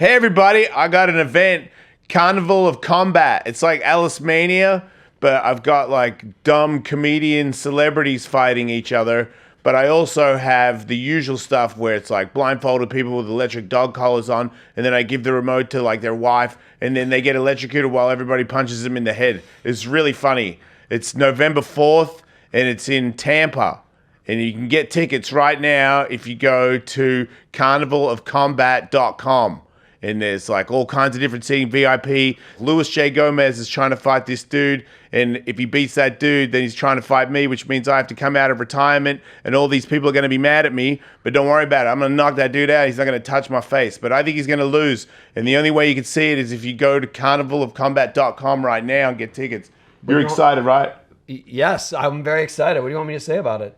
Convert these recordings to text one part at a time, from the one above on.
Hey everybody, I got an event, Carnival of Combat. It's like Ellis Mania, but I've got like dumb comedian celebrities fighting each other. But I also have the usual stuff where it's like blindfolded people with electric dog collars on, and then I give the remote to like their wife, and then they get electrocuted while everybody punches them in the head. It's really funny. It's November 4th, and it's in Tampa. And you can get tickets right now if you go to carnivalofcombat.com. And there's like all kinds of different seating, VIP. Luis J. Gomez is trying to fight this dude. And if he beats that dude, then he's trying to fight me, which means I have to come out of retirement. And all these people are going to be mad at me. But don't worry about it. I'm going to knock that dude out. He's not going to touch my face. But I think he's going to lose. And the only way you can see it is if you go to carnivalofcombat.com right now and get tickets. You're excited, right? Yes, I'm very excited. What do you want me to say about it?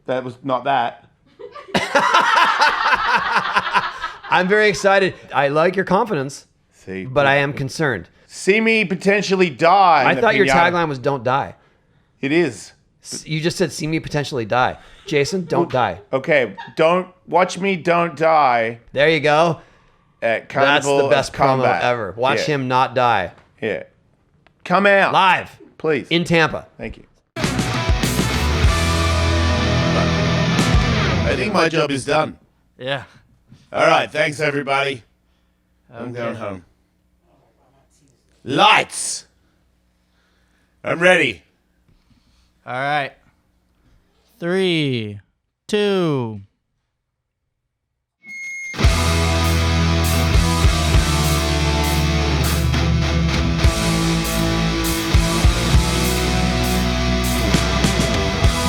That was not that. I'm very excited. I like your confidence, See, but I am concerned. See me potentially die. I thought your tagline was "Don't die." It is. You just said "See me potentially die." Jason, don't die. Okay, don't watch me. Don't die. There you go. At Carnival That's the best of Combat. promo ever. Watch him not die. Yeah. Come out Live, please. in Tampa. Thank you. I think my job is done. Yeah. All right, thanks everybody. I'm going home. Lights. I'm ready. All right. 3, 2.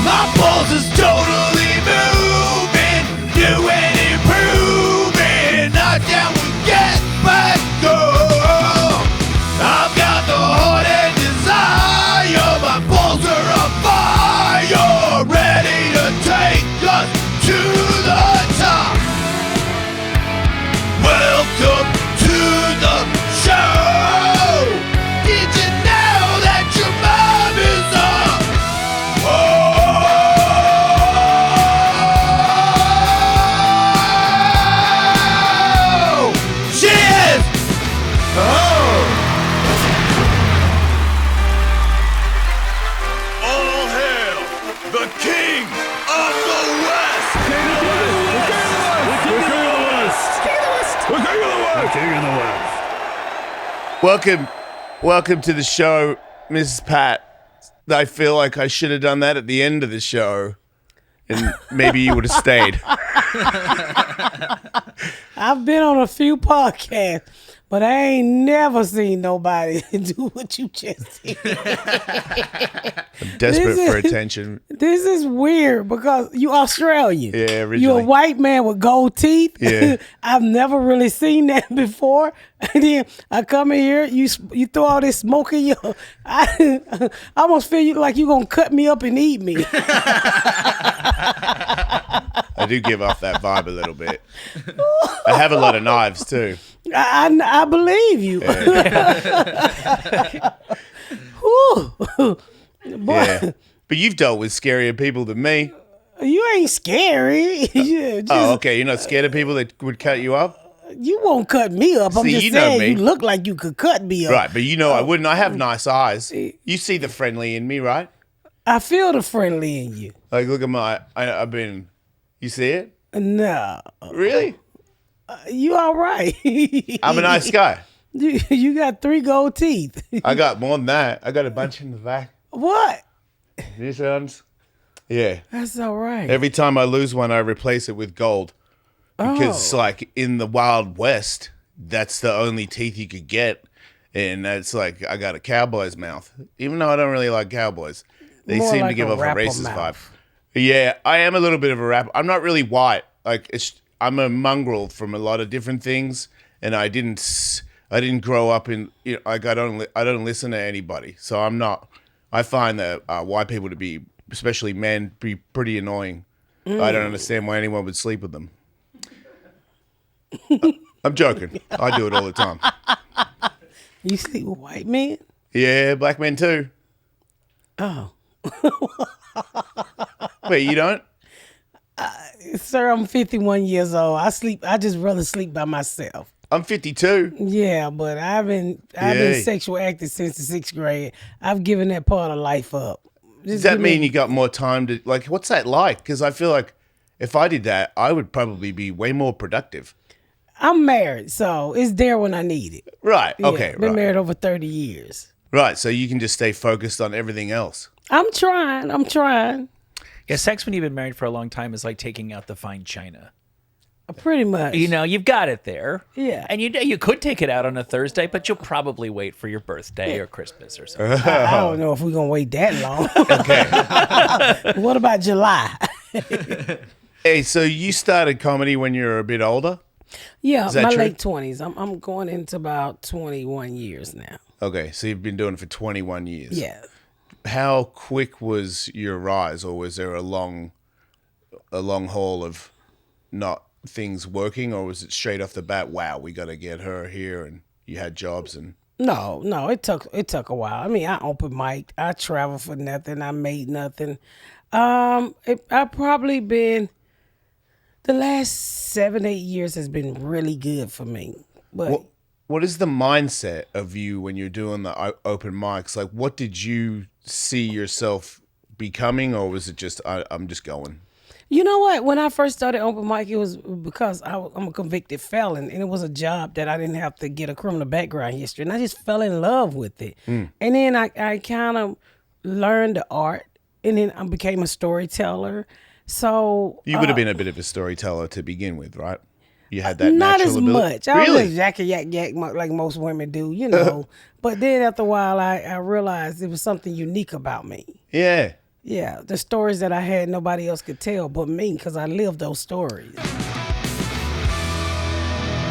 My pulse is totally moving, new and improving. Not down, we get back up. I've got the heart and desire. My balls are on fire, ready to take us to the top. Welcome to the show. Did you know that your mom is up? Welcome to the show, Mrs. Pat. I feel like I should have done that at the end of the show, and maybe you would have stayed. I've been on a few podcasts, but I ain't never seen nobody do what you just did. I'm desperate for attention. This is weird because you Australian. Yeah, originally. You're a white man with gold teeth. Yeah. I've never really seen that before. And then I come in here, you throw all this smoke in your... I almost feel like you're going to cut me up and eat me. I do give off that vibe a little bit. I have a lot of knives too. I believe you. Yeah. Boy, Yeah. But you've dealt with scarier people than me. you ain't scary. Oh, okay. You're not scared of people that would cut you up? You won't cut me up. I'm See, just you know saying me. you look like you could cut me up. Right, but you know I wouldn't. I have nice eyes. You see the friendly in me, right? I feel the friendly in you. Like, look at I've been, you see it? No. Really? You all right. I'm a nice guy. You got 3 gold teeth. I got more than that. I got a bunch in the back. What? These ones? Yeah. That's all right. Every time I lose one, I replace it with gold. Because, like, in the Wild West, that's the only teeth you could get. And that's like, I got a cowboy's mouth. Even though I don't really like cowboys. They More seem like to give a off a rapper racist mouth. vibe. Yeah, I am a little bit of a rapper. I'm not really white. Like, I'm a mongrel from a lot of different things. And I didn't grow up in, you know, like, I don't listen to anybody. So I'm not, I find that white people to be, especially men, be pretty annoying. I don't understand why anyone would sleep with them. I'm joking. I do it all the time. You sleep with white men? Yeah, black men too. Oh. Wait, you don't? Sir, I'm 51 years old. I just rather sleep by myself. I'm 52. Yeah, but I've been sexual active since the 6th grade. I've given that part of life up. Does that mean you got more time to, like, what's that like? Because I feel like if I did that, I would probably be way more productive. I'm married, so it's there when I need it. Right. Yeah, Okay. been Right. married over 30 years. Right. So you can just stay focused on everything else. I'm trying. Yeah, sex when you've been married for a long time is like taking out the fine china. Pretty much. You know, you've got it there. Yeah. And you could take it out on a Thursday, but you'll probably wait for your birthday or Christmas or something. I don't know if we're going to wait that long. Okay. What about July? Hey, so you started comedy when you were a bit older? Yeah, Is that my true? late 20s. I'm going into about 21 years now. Okay. So you've been doing it for 21 years. Yeah. How quick was your rise, or was there a long haul of not things working, or was it straight off the bat, wow, we got to get her here, and you had jobs? And No, it took a while. I mean, I open mic, I traveled for nothing, I made nothing. I probably been the last 7-8 years has been really good for me. But what is the mindset of you when you're doing the open mics? Like, what did you see yourself becoming, or was it just I'm just going? you know what? When I first started open mic, it was because I'm a convicted felon, and it was a job that I didn't have to get a criminal background history, and I just fell in love with it. And then I kind of learned the art, and then I became a storyteller. So You would have been a bit of a storyteller to begin with, right? You had that not natural as ability. much. I was Really? just yak like most women do, you know. But then after a while, I realized it was something unique about me. Yeah. Yeah, the stories that I had, nobody else could tell but me, because I lived those stories.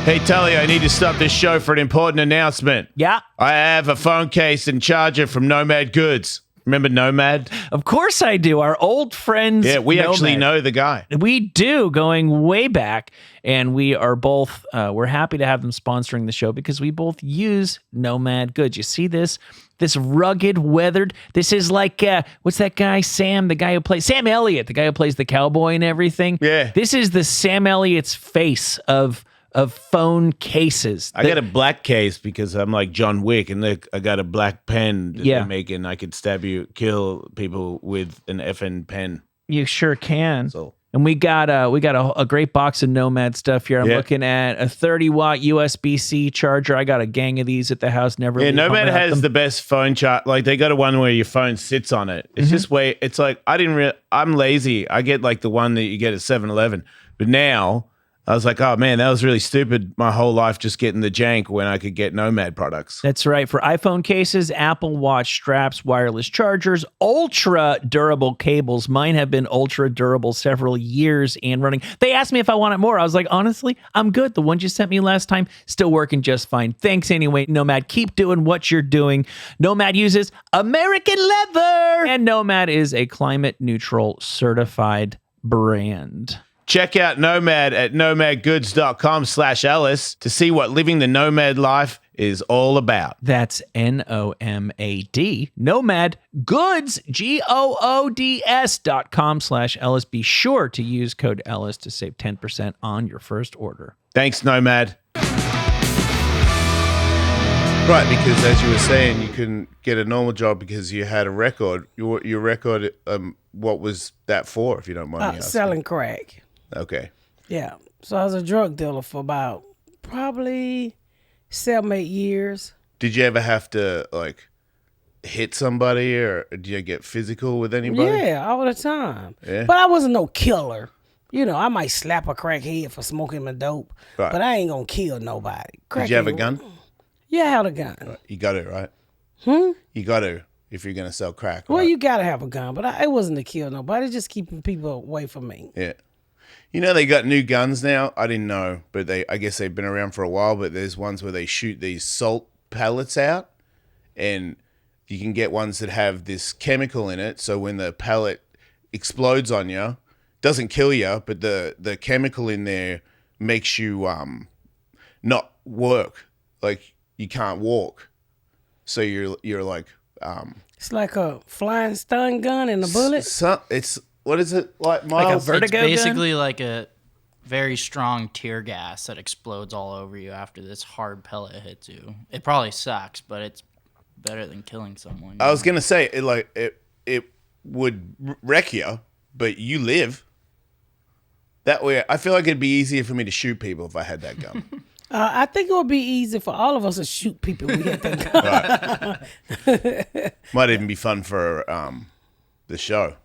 Hey, Tully, I need to stop this show for an important announcement. Yeah, I have a phone case and charger from Nomad Goods. Remember Nomad? of course I do. Our old friends. Yeah, we actually Nomad. know the guy. We do, going way back, and we are both, we're happy to have them sponsoring the show because we both use Nomad Goods. You see this rugged, weathered, this is like, what's that guy, Sam Elliott, the guy who plays the cowboy and everything? Yeah. This is the Sam Elliott's face of phone cases. I got a black case because I'm like John Wick, and look, I got a black pen that they're making. I could kill people with an FN pen. You sure can. So. And we got a great box of Nomad stuff here. I'm looking at a 30-watt USB-C charger. I got a gang of these at the house. Never. Yeah, leave home Nomad without has them. the best phone chart. Like, they got a one where your phone sits on it. It's just it's like, I'm lazy. I get like the one that you get at 7-Eleven. But now I was like, oh man, that was really stupid. My whole life just getting the jank when I could get Nomad products. That's right. For iPhone cases, Apple Watch straps, wireless chargers, ultra durable cables. Mine have been ultra durable several years and running. They asked me if I wanted more. I was like, honestly, I'm good. The ones you sent me last time, still working just fine. Thanks anyway, Nomad. Keep doing what you're doing. Nomad uses American leather, and Nomad is a climate neutral certified brand. Check out Nomad at nomadgoods.com/Ellis to see what living the Nomad life is all about. That's NOMAD, Nomad Goods, GOODS.com/Ellis. Be sure to use code Ellis to save 10% on your first order. Thanks, Nomad. Right, because as you were saying, you couldn't get a normal job because you had a record. Your record, what was that for, if you don't mind me asking? Selling crack. Okay. Yeah. So I was a drug dealer for about probably 7-8 years. Did you ever have to, like, hit somebody, or did you get physical with anybody? Yeah, all the time. Yeah. But I wasn't no killer. You know, I might slap a crackhead for smoking my dope, Right. but I ain't gonna kill nobody. Did you have a gun? Yeah, I had a gun. You got to, right? You got to, if you're going to sell crack. Well, right? you gotta have a gun, but it wasn't to kill nobody. It's just keeping people away from me. Yeah. You know, they got new guns now. I didn't know, but I guess they've been around for a while, but there's ones where they shoot these salt pellets out, and you can get ones that have this chemical in it. So when the pellet explodes on you, doesn't kill you, but the chemical in there makes you not work. Like, you can't walk. So you're like It's like a flying stun gun and a bullet. it's what is it like, Miles? Like a vertigo gun? Basically like a very strong tear gas that explodes all over you after this hard pellet hits you. It probably sucks, but it's better than killing someone. I was gonna say it would wreck you, but you live. That way, I feel like it'd be easier for me to shoot people if I had that gun. I think it would be easy for all of us to shoot people we had that gun. Might even be fun for the show.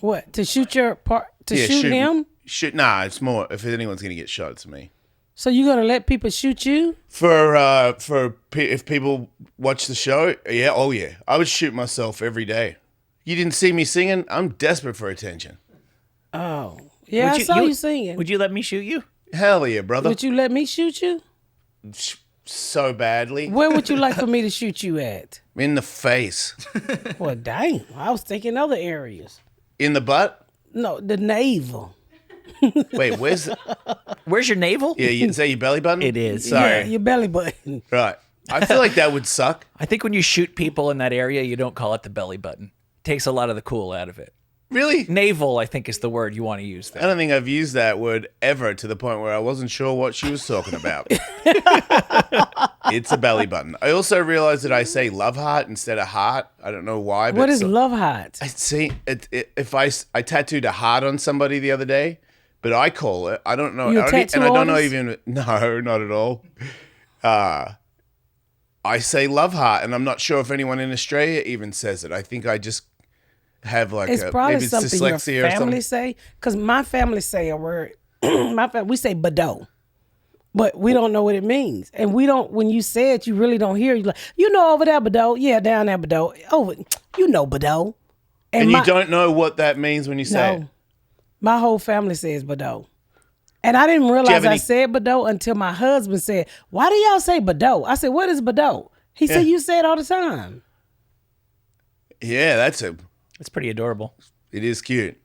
What, to shoot your part? To Yeah, shoot him? Nah, it's more if anyone's gonna get shot, it's me. So you gonna let people shoot you? If people watch the show, yeah, oh yeah, I would shoot myself every day. You didn't see me singing? I'm desperate for attention. Oh, yeah, I saw you singing. Would you let me shoot you? Hell yeah, brother. Would you let me shoot you? So badly. Where would you like for me to shoot you at? In the face. Well, dang, I was thinking other areas. In the butt? No, the navel. Wait, where's Where's your navel? Yeah, is that your belly button? It is. Sorry. Yeah, your belly button. Right. I feel like that would suck. I think when you shoot people in that area, you don't call it the belly button. It takes a lot of the cool out of it. Really? Navel, I think, is the word you want to use I there. don't think I've used that word ever to the point where I wasn't sure what she was talking about. It's a belly button. I also realized that I say love heart instead of heart. I don't know why. But What is love heart? I see if I tattooed a heart on somebody the other day, but I call it. I don't know. You a tattoo and I don't know artist? even. No, not at all. I say love heart, and I'm not sure if anyone in Australia even says it. I think I just have like It's probably maybe it's something your dyslexia or family something. say. Because my family say a word. We say Badeau. But we don't know what it means. And we don't, when you say it, you really don't hear. You like, you know over there, Badeau. Yeah, down there, Badeau. Over, you know Badeau. And you don't know what that means when you say it. No. My whole family says Badeau. And I didn't realize I any- said Badeau until my husband said, why do y'all say Badeau? I said, what is Badeau? He said, you say it all the time. Yeah, It's pretty adorable. it is cute.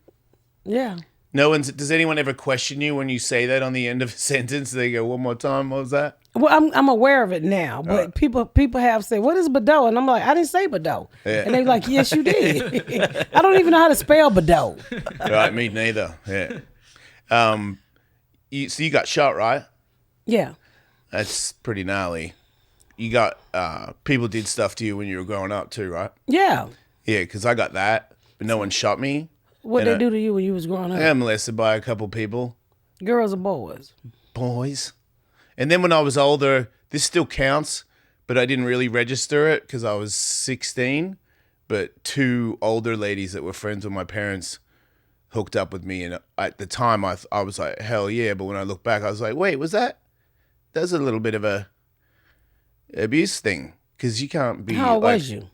Yeah. Does anyone ever question you when you say that on the end of a sentence? They go, one more time, what was that? Well, I'm aware of it now, but people have said, what is Badeau? And I'm like, I didn't say Badeau. Yeah. And they're like, yes, you did. I don't even know how to spell Badeau. Right, me neither. Yeah. So you got shot, right? Yeah. That's pretty gnarly. You got people did stuff to you when you were growing up too, right? Yeah. Yeah, because I got that, but no one shot me. What And they I- do to you when you was growing up? I got molested by a couple people, Girls or boys? boys. And then when I was older, this still counts, but I didn't really register it because I was 16. But two older ladies that were friends with my parents hooked up with me, and at the time I was like, hell yeah. But when I look back, I was like, wait, that's a little bit of a abuse thing, because you can't be How old like, was you?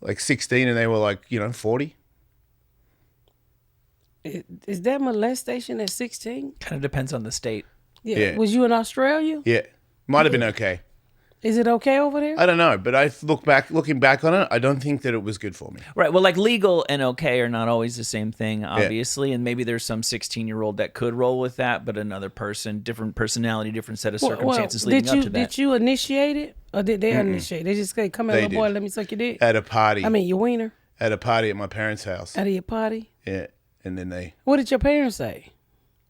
like 16 and they were like 40. Is that molestation at 16? Kind of depends on the state. Yeah. Was you in Australia? Yeah, might have been okay. Is it okay over there? I don't know, but looking back on it, I don't think that it was good for me. Right. Well, like legal and okay are not always the same thing, obviously. And maybe there's some 16-year-old that could roll with that, but another person, different personality, different set of circumstances leading up to that. Did you initiate it? Or did they initiate? They just say, come here, They little boy, did. let me suck your dick. At a party. I mean, your wiener At a party at my parents' house. out of your party. Yeah, and then they. What did your parents say?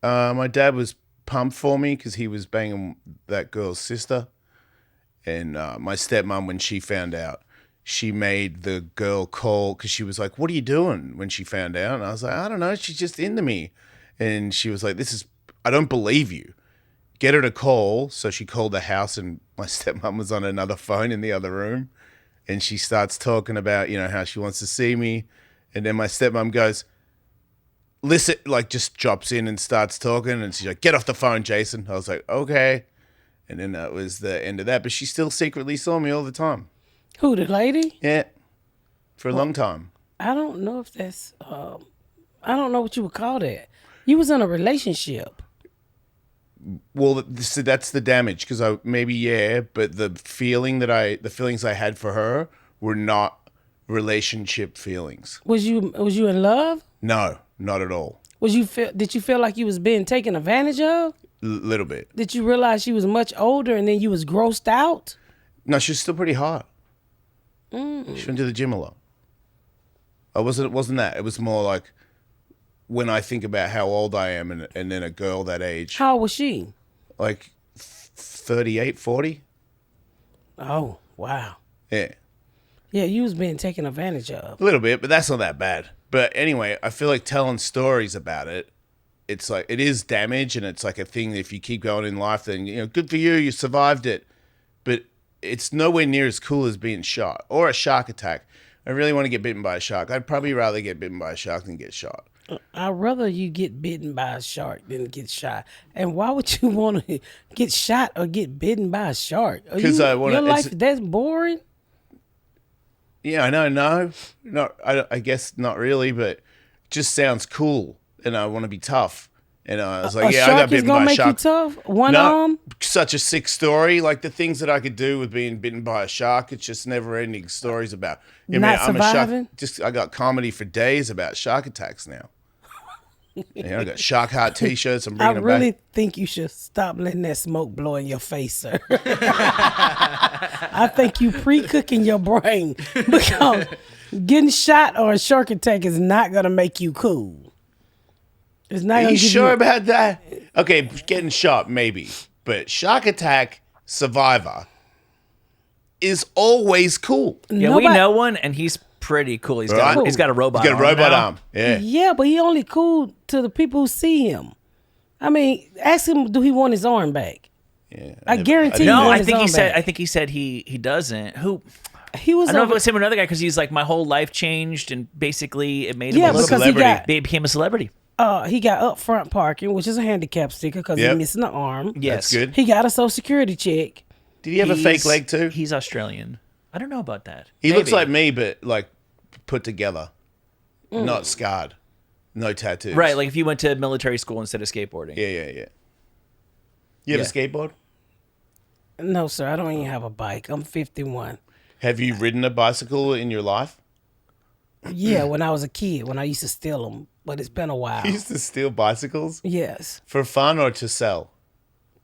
My dad was pumped for me because he was banging that girl's sister, and my stepmom, when she found out, she made the girl call because she was like, "What are you doing?" When she found out, and I was like, "I don't know. She's just into me," and she was like, I don't believe you. Get her to call." So she called the house, and my stepmom was on another phone in the other room, and she starts talking about how she wants to see me, and then my stepmom goes, listen, like just drops in and starts talking, and she's like, "Get off the phone, Jason." I was like, "Okay," and then that was the end of that. But she still secretly saw me all the time. Who, the lady? Yeah, for a long time. I don't know if that's, I don't know what you would call that. You was in a relationship. Well, so that's the damage, because but the feelings I had for her were not relationship feelings. Was you in love? No, not at all. Did you feel like you was being taken advantage of? Little bit. Did you realize she was much older and then you was grossed out? No, she was still pretty hot. She went to the gym a lot. It wasn't that. It was more like when I think about how old I am and then a girl that age, How old was she? like 38, 40. Oh, wow. Yeah. Yeah, you was being taken advantage of. A little bit, but that's not that bad. But anyway, I feel like telling stories about it, it's like it is damage, and it's like a thing that if you keep going in life, then good for you, you survived it. But it's nowhere near as cool as being shot or a shark attack. I really want to get bitten by a shark. I'd probably rather get bitten by a shark than get shot. I'd rather you get bitten by a shark than get shot. And why would you want to get shot or get bitten by a shark? Because I want your to. life that's boring. Yeah, I know. No, not. I guess not really, but it just sounds cool, and I want to be tough. And I was like, A yeah, I shark got is bitten gonna by a make shark. you tough. One No, arm. such a sick story. Like the things that I could do with being bitten by a shark, it's just never-ending stories about. Not I'm a shark. surviving? I got comedy for days about shark attacks now. I got shark heart T-shirts. I'm I bringing really them back. think you should stop letting that smoke blow in your face, sir. I think you pre-cooking your brain because getting shot or a shark attack is not gonna make you cool. It's not. Are gonna you give sure about that? Okay, getting shot maybe, but shark attack survivor is always cool. Yeah, Nobody- we know one, and he's pretty cool. He's got Right. he's got a robot. He's got a robot now. arm. Yeah. Yeah, but he only cool to the people who see him. I mean, ask him, do he want his arm back? Yeah. I guarantee No, you. I think he said. I think he said he doesn't. Who? he was. I don't know if over- it was him or another guy because he's like my whole life changed and basically it made him Yeah, a little because he celebrity. got They became a celebrity. he got up front parking, which is a handicap sticker because Yep. he's missing the arm. Yes, That's good. He got a social security check. Did he have a fake He's- leg too? He's Australian. I don't know about that. He looks Maybe. like me, but like put together, not scarred, no tattoos. Right, like if you went to military school instead of skateboarding. Yeah. You have a skateboard? No, sir, I don't even have a bike. I'm 51. Have you ridden a bicycle in your life? Yeah, when I was a kid, when I used to steal them, but it's been a while. You used to steal bicycles Yes, for fun or to sell?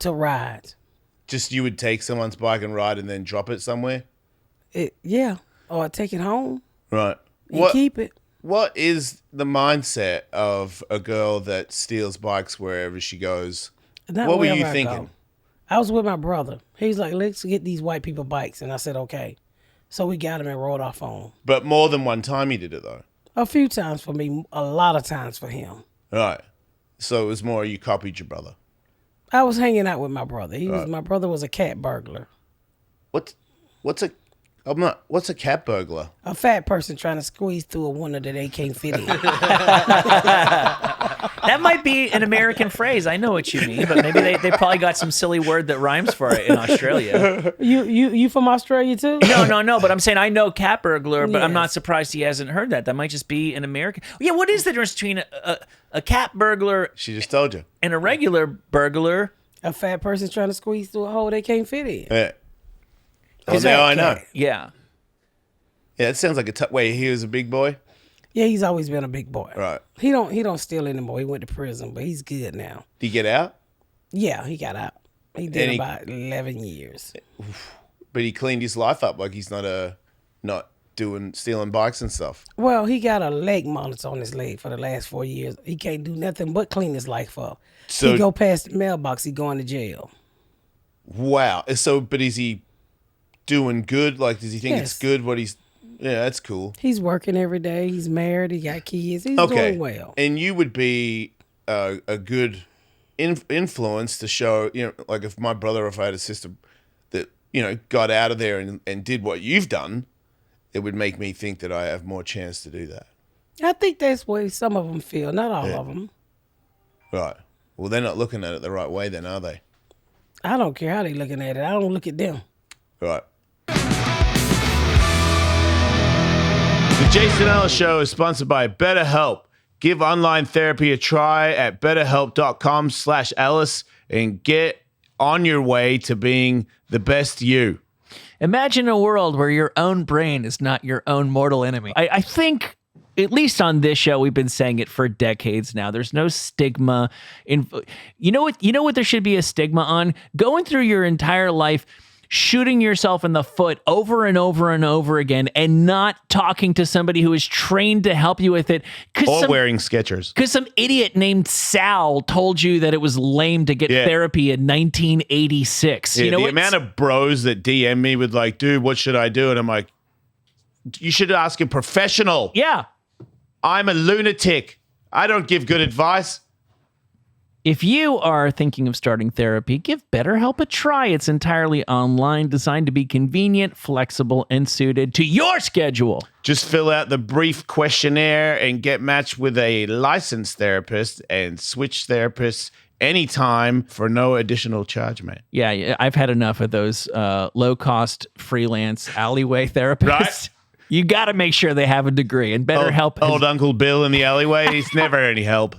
to ride. Just you would take someone's bike and ride and then drop it somewhere? Yeah, or take it home Right. and keep it. What is the mindset of a girl that steals bikes wherever she goes? Not What were you wherever I thinking? go. I was with my brother. He was like, let's get these white people bikes. And I said, okay. So we got them and rode off on 'em. But more than one time you did it though. A few times for me, a lot of times for him. Right. So it was more you copied your brother. I was hanging out with my brother. My brother was a cat burglar. What's a cat burglar? A fat person trying to squeeze through a window that they can't fit in. That might be an American phrase. I know what you mean, but maybe they probably got some silly word that rhymes for it in Australia. You from Australia too? No, but I'm saying I know cat burglar, but I'm Yes. not surprised he hasn't heard that. That might just be an American. Yeah, what is the difference between a cat burglar She just told you. and a regular burglar? A fat person trying to squeeze through a hole they can't fit in. Yeah. Oh, Is now that I know. cat? Yeah. Yeah, it sounds like a wait, he was a big boy? Yeah, he's always been a big boy. Right. He don't steal anymore. He went to prison, but he's good now. Did he get out? Yeah, he got out. He did And he- about 11 years. But he cleaned his life up like he's not doing stealing bikes and stuff. Well, he got a leg monitor on his leg for the last 4 years. He can't do nothing but clean his life up. So- he go past the mailbox, he going to jail. Wow. So but is he doing good? Like does he think it's Yes. good what he's Yeah, that's cool. He's working every day. He's married. He got kids. He's Okay. doing well. And you would be a good influence to show, like if my brother or if I had a sister that, got out of there and did what you've done, it would make me think that I have more chance to do that. I think that's the way some of them feel. Not all of them. Right. Well, they're not looking at it the right way then, are they? I don't care how they looking at it. I don't look at them. Right. The Jason Ellis Show is sponsored by BetterHelp. Give online therapy a try at betterhelp.com/Ellis and get on your way to being the best you. Imagine a world where your own brain is not your own mortal enemy. I think, at least on this show, we've been saying it for decades now. There's no stigma. You know what there should be a stigma on? Going through your entire life shooting yourself in the foot over and over and over again and not talking to somebody who is trained to help you with it. Or wearing Skechers. Because some idiot named Sal told you that it was lame to get therapy in 1986. Yeah, you know the amount of bros that DM me with like, dude, what should I do? And I'm like, you should ask a professional. Yeah. I'm a lunatic. I don't give good advice. If you are thinking of starting therapy, give BetterHelp a try. It's entirely online, designed to be convenient, flexible, and suited to your schedule. Just fill out the brief questionnaire and get matched with a licensed therapist and switch therapists anytime for no additional charge, mate. Yeah, I've had enough of those low-cost freelance alleyway therapists. Right? You got to make sure they have a degree. And BetterHelp Old Uncle Bill in the alleyway, he's never any help.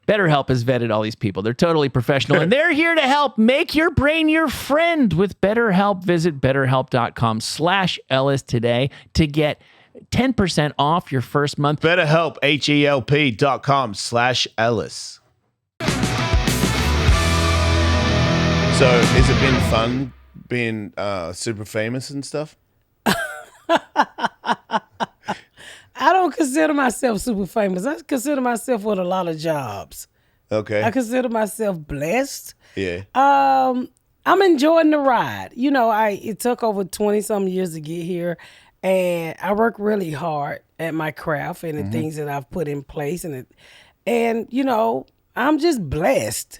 BetterHelp has vetted all these people. They're totally professional, and they're here to help make your brain your friend with BetterHelp. Visit BetterHelp.com/Ellis today to get 10% off your first month. BetterHelp, HELP.com/Ellis. So, has it been fun being super famous and stuff? I don't consider myself super famous. I consider myself with a lot of jobs. Okay. I consider myself blessed. Yeah. I'm enjoying the ride. You know, it took over 20-some years to get here, and I work really hard at my craft and the things that I've put in place, and you know, I'm just blessed.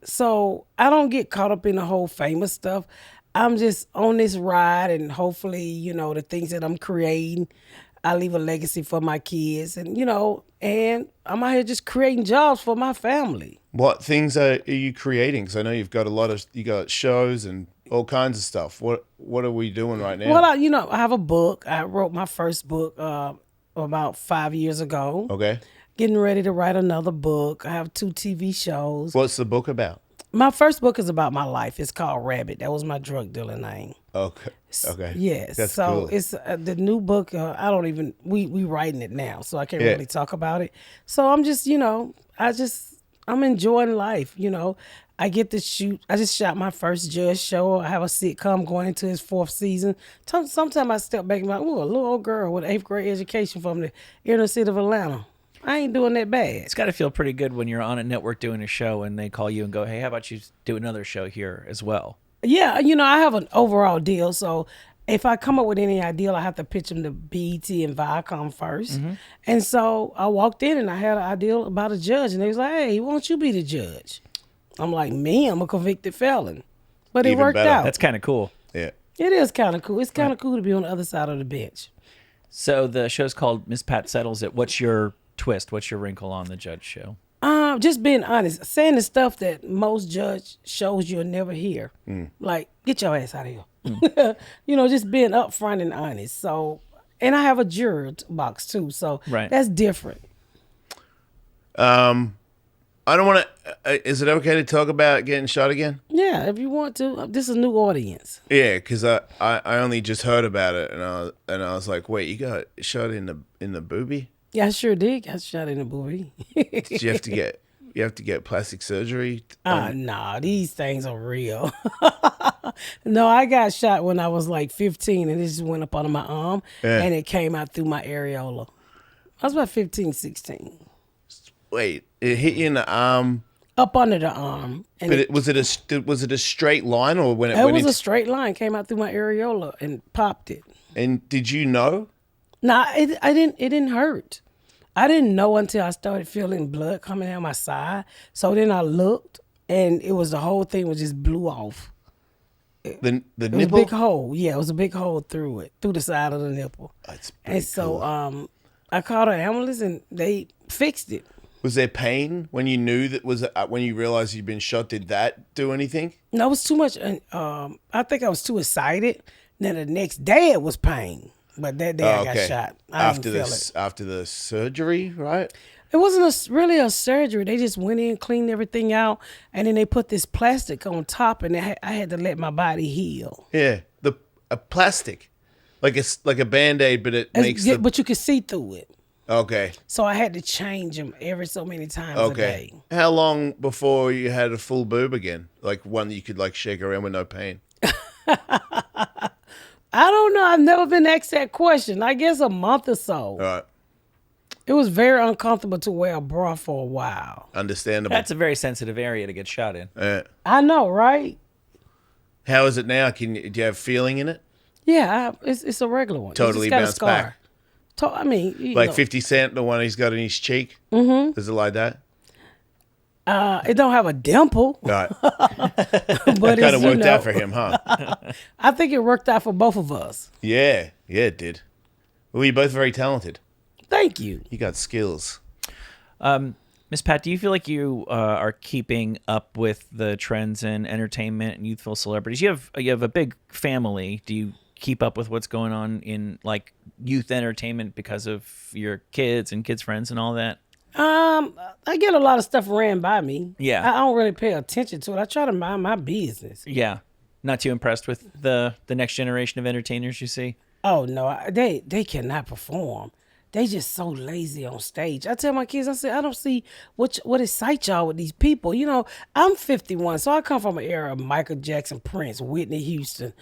So I don't get caught up in the whole famous stuff. I'm just on this ride, and hopefully, you know, the things that I'm creating, I leave a legacy for my kids, and you know, and I'm out here just creating jobs for my family. What things are you creating? Because I know you got shows and all kinds of stuff. What are we doing right now? Well, you know, I have a book. I wrote my first book about 5 years ago. Okay. Getting ready to write another book. I have 2 TV shows. What's the book about? My first book is about my life. It's called Rabbit. That was my drug dealer name. Okay. Okay. Yes. That's so cool. it's the new book. I don't even we writing it now, so I can't really talk about it. So I'm just, you know, I'm enjoying life. You know, I get to shoot. I just shot my first judge show. I have a sitcom going into its 4th season. Sometimes I step back and be like, oh, a little old girl with 8th grade education from the inner city of Atlanta. I ain't doing that bad. It's got to feel pretty good when you're on a network doing a show and they call you and go, hey, how about you do another show here as well? Yeah, you know, I have an overall deal. So if I come up with any idea, I have to pitch them to BET and Viacom first. And so I walked in and I had an idea about a judge. And they was like, hey, why don't you be the judge? I'm like, me? I'm a convicted felon. But it Even worked better. out. That's kind of cool. Yeah. It is kind of cool. It's kind of cool to be on the other side of the bench. So the show's called Miss Pat Settles It. What's your twist? What's your wrinkle on the judge show? Just being honest, saying the stuff that most judge shows you'll never hear. Like, get your ass out of here. You know, just being upfront and honest. So, and I have a juror box too, so that's different. I don't want to. Is it okay to talk about getting shot again? Yeah, if you want to. This is a new audience. Yeah, because I only just heard about it, and I was like, wait, you got shot in the boobie? Yeah, I sure did. Got shot in the booty. Did you have to get plastic surgery? Nah, these things are real. No, I got shot when I was like 15, and it just went up under my arm, and it came out through my areola. I was about 15, 16. Wait, it hit you in the arm? Up under the arm. And But was it a straight line, or when it it went was into, a straight line, came out through my areola and popped it. And did you know? Nah, it didn't hurt. I didn't know until I started feeling blood coming down my side. So then I looked, and it was the whole thing was just blew off. The It was a nipple? big hole. Yeah, it was a big hole through the side of the nipple. That's pretty And so cool. I called an ambulance, and they fixed it. Was there pain when you knew when you realized you'd been shot? Did that do anything? No, it was too much. I think I was too excited. Then the next day it was pain. But that day I got shot. I didn't feel it. After the surgery, right? It wasn't really a surgery. They just went in, cleaned everything out, and then they put this plastic on top, and I had to let my body heal. Yeah, a plastic, like a Band-Aid, but But you could see through it. Okay. So I had to change them every so many times a day. How long before you had a full boob again? Like one that you could like shake around with no pain? I don't know. I've never been asked that question. I guess a month or so. All right. It was very uncomfortable to wear a bra for a while. Understandable. That's a very sensitive area to get shot in. I know, right? How is it now? Do you have feeling in it? Yeah, it's a regular one. Totally It's just got a bounced scar. back. I mean, you Like know, 50 Cent, the one he's got in his cheek? Mm-hmm. Is it like that? it don't have a dimple, Right. but Kind it's, of worked out for him, huh? I think it worked out for both of us. Yeah. Yeah, it did. Well, you're both very talented. Thank you. You got skills. Miss Pat, do you feel like you are keeping up with the trends in entertainment and youthful celebrities? You have a big family. Do you keep up with what's going on in like youth entertainment because of your kids and kids' friends and all that? I get a lot of stuff ran by me. Yeah. I don't really pay attention to it. I try to mind my business. Yeah. Not too impressed with the next generation of entertainers you see? Oh no, they cannot perform. They just so lazy on stage. I tell my kids, I say, I don't see what excites y'all with these people. You know, I'm 51, so I come from an era of Michael Jackson, Prince, Whitney Houston,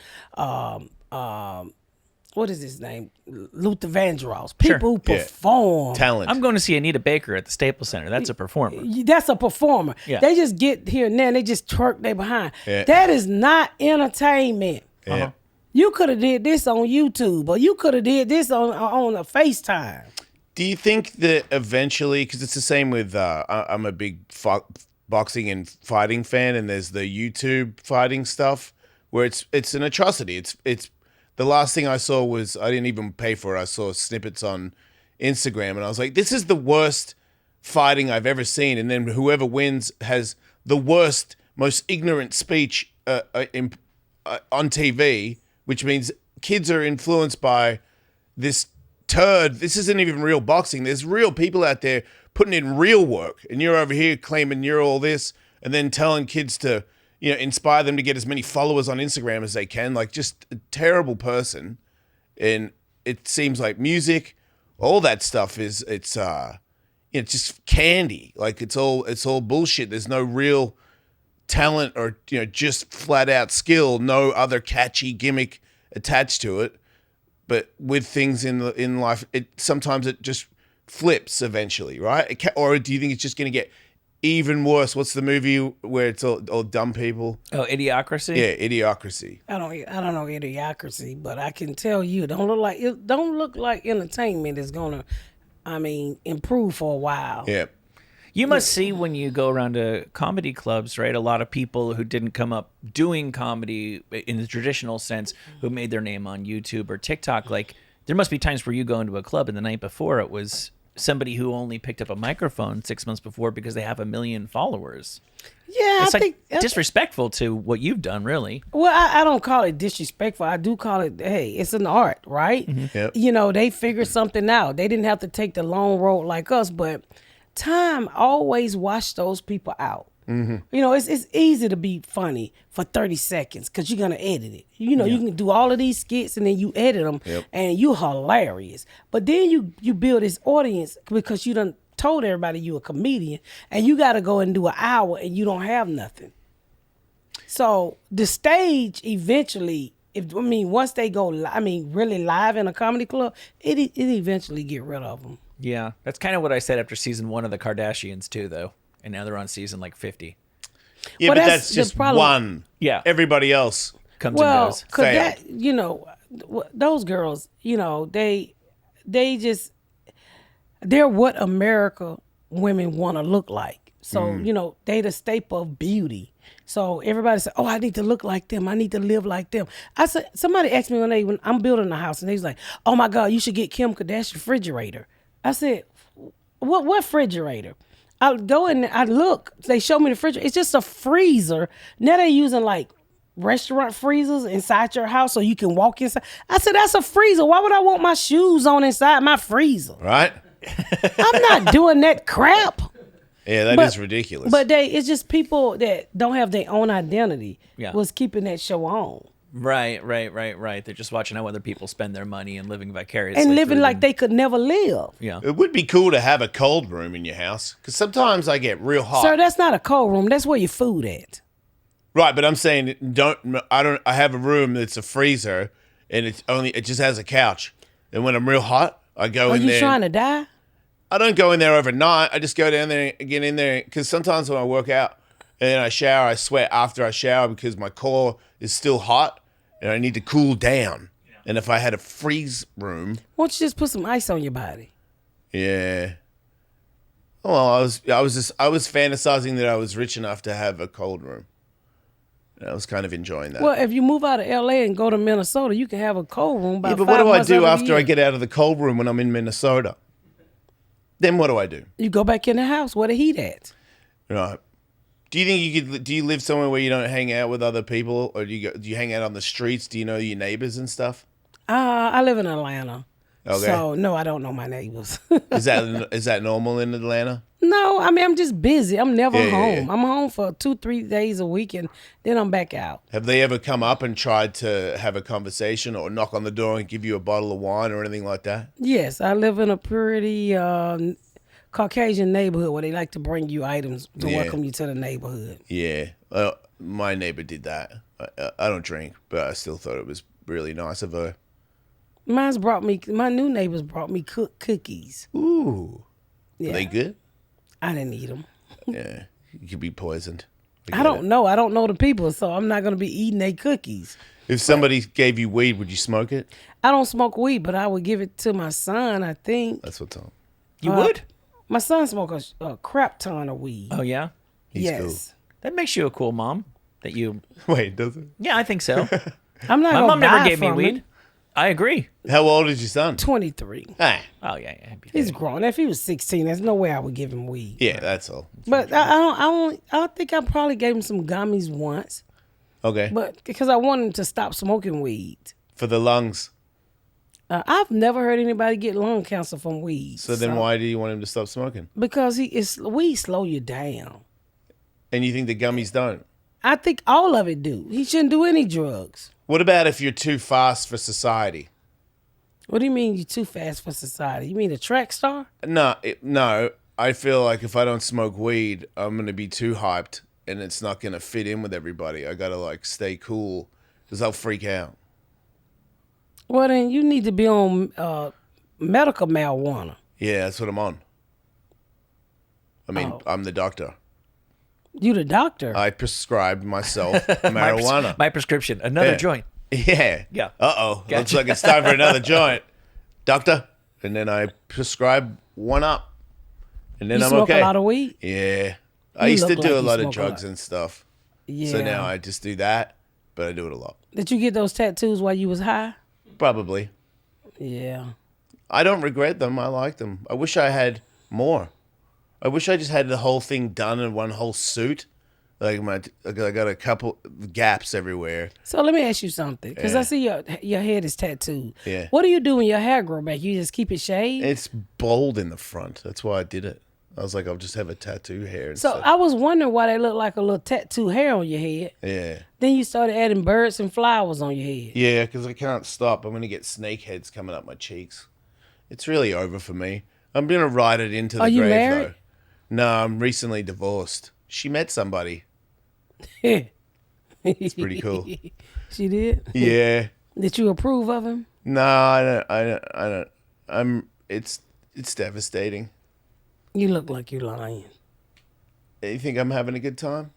what is his name? Luther Vandross. People who Yeah. perform. Talent. I'm going to see Anita Baker at the Staples Center. That's a performer. That's a performer. Yeah. They just get here and there and they just twerk they behind. Yeah. That is not entertainment. Yeah. You could have did this on YouTube, or you could have did this on a FaceTime. Do you think that eventually, because it's the same with, I'm a big boxing and fighting fan, and there's the YouTube fighting stuff where it's an atrocity. It's the last thing I saw was, I didn't even pay for it. I saw snippets on Instagram, and I was like, this is the worst fighting I've ever seen. And then whoever wins has the worst, most ignorant speech on TV, which means kids are influenced by this turd. This isn't even real boxing. There's real people out there putting in real work, and you're over here claiming you're all this, and then telling kids to, inspire them to get as many followers on Instagram as they can. Like, just a terrible person. And it seems like music, all that stuff it's just candy. Like, it's all bullshit. There's no real talent or just flat out skill, no other catchy gimmick attached to it. But with things in life, sometimes it just flips eventually, right? Or do you think it's just going to get even worse? What's the movie where it's all dumb people? Oh, Idiocracy? Yeah, Idiocracy. I don't know Idiocracy, but I can tell you, it don't look like entertainment is gonna, improve for a while. Yeah. You must see when you go around to comedy clubs, right? A lot of people who didn't come up doing comedy in the traditional sense, who made their name on YouTube or TikTok. Like, there must be times where you go into a club and the night before it was somebody who only picked up a microphone 6 months before because they have 1 million followers. Yeah, It's I like think disrespectful to what you've done, really. Well, I don't call it disrespectful. I do call it, hey, it's an art, right? Yep. They figured something out. They didn't have to take the long road like us, but time always washed those people out. Mm-hmm. It's easy to be funny for 30 seconds because you're going to edit it. You can do all of these skits and then you edit them and you're hilarious. But then you build this audience because you done told everybody you a comedian and you got to go and do an hour and you don't have nothing. So the stage eventually, once they go, really live in a comedy club, it eventually get rid of them. Yeah, that's kind of what I said after season 1 of the Kardashians too, though. And now they're on season like 50. Yeah, Well, but that's that's just the problem. one. Yeah. Everybody else. Comes and Well, goes. cause Failed. those girls, they're what America women want to look like. So, they the staple of beauty. So everybody said, oh, I need to look like them. I need to live like them. I said, somebody asked me when I'm building a house and they was like, oh my God, you should get Kim Kardashian refrigerator. I said, what refrigerator? I go in, I look, they show me the refrigerator. It's just a freezer. Now they're using like restaurant freezers inside your house so you can walk inside. I said, that's a freezer. Why would I want my shoes on inside my freezer? Right? I'm not doing that crap. Yeah, that is ridiculous. But it's just people that don't have their own identity Yeah. was keeping that show on. Right. They're just watching how other people spend their money and living vicariously. And living through like them. they could never live. Yeah. It would be cool to have a cold room in your house, because sometimes I get real hot. Sir, that's not a cold room. That's where your food at. Right, but I'm saying I have a room that's a freezer and it just has a couch. And when I'm real hot, I go Are in you there. trying to die? I don't go in there overnight. I just go down there and get in there because sometimes when I work out and then I shower, I sweat after I shower because my core is still hot and I need to cool down. And if I had a freeze room, Why don't you just put some ice on your body? yeah. Well, I was fantasizing that I was rich enough to have a cold room. And I was kind of enjoying that. Well, if you move out of LA and go to Minnesota, you can have a cold room. Yeah, but what do I do after I get out of the cold room when I'm in Minnesota? Then what do I do? You go back in the house where the heat at. Right. Do you think do you live somewhere where you don't hang out with other people, or do you hang out on the streets? Do you know your neighbors and stuff? I live in Atlanta. Okay. So, no, I don't know my neighbors. Is that normal in Atlanta? No, I mean, I'm just busy. I'm never Yeah, home. yeah, yeah. I'm home for 2-3 days a week, and then I'm back out. Have they ever come up and tried to have a conversation or knock on the door and give you a bottle of wine or anything like that? Yes, I live in a pretty Caucasian neighborhood where they like to bring you items to Yeah. welcome you to the neighborhood. Yeah. My neighbor did that. I don't drink, but I still thought it was really nice of her. My new neighbors brought me cookies. Ooh. Yeah, Are they good? I didn't eat them. Yeah. You could be poisoned. I don't know. I don't know the people, so I'm not going to be eating their cookies. If somebody gave you weed, would you smoke it? I don't smoke weed, but I would give it to my son, I think. That's what's up. You would? My son smokes a crap ton of weed. Oh yeah, He's yes. that makes you a cool mom. That you. cool. Wait, does it? Yeah, I think so. I'm not My gonna mom never buy gave me from weed. him. I agree. How old is your son? 23. Ah, Oh yeah. He's grown. If he was 16, there's no way I would give him weed. yeah, that's all. But I think I probably gave him some gummies once, Okay. but because I wanted him to stop smoking weed. For the lungs. I've never heard anybody get lung cancer from weed. So then why do you want him to stop smoking? Because weed slow you down. And you think the gummies don't? I think all of it do. He shouldn't do any drugs. What about if you're too fast for society? What do you mean you're too fast for society? You mean a track star? No. I feel like if I don't smoke weed, I'm going to be too hyped and it's not going to fit in with everybody. I got to stay cool because I'll freak out. Well, then you need to be on medical marijuana. Yeah, that's what I'm on. I mean, I'm the doctor. You the doctor. I prescribed myself marijuana. My prescription. Another Yeah. joint. Yeah. Yeah. Uh-oh. Gotcha. Looks like it's time for another joint. Doctor. And then I prescribe one up. And then you I'm smoke okay. a lot of weed? Yeah. I You used to look do like a you lot of smoke a drugs lot. and stuff. Yeah. So now I just do that, but I do it a lot. Did you get those tattoos while you was high? Probably. Yeah. I don't regret them. I like them. I wish I had more. I wish I just had the whole thing done in one whole suit. I got a couple gaps everywhere. So let me ask you something, because Yeah. I see your head is tattooed. Yeah. What do you do when your hair grow back? You just keep it shaved? It's bald in the front. That's why I did it. I was like, I'll just have a tattoo hair. And So stuff. I was wondering why they look like a little tattoo hair on your head. Yeah. Then you started adding birds and flowers on your head. Yeah, because I can't stop. I'm going to get snake heads coming up my cheeks. It's really over for me. I'm going to ride it into the Are you grave, married? though. No, I'm recently divorced. She met somebody. It's pretty cool. She did? Yeah. Did you approve of him? No, I don't. It's devastating. You look like you're lying. You think I'm having a good time?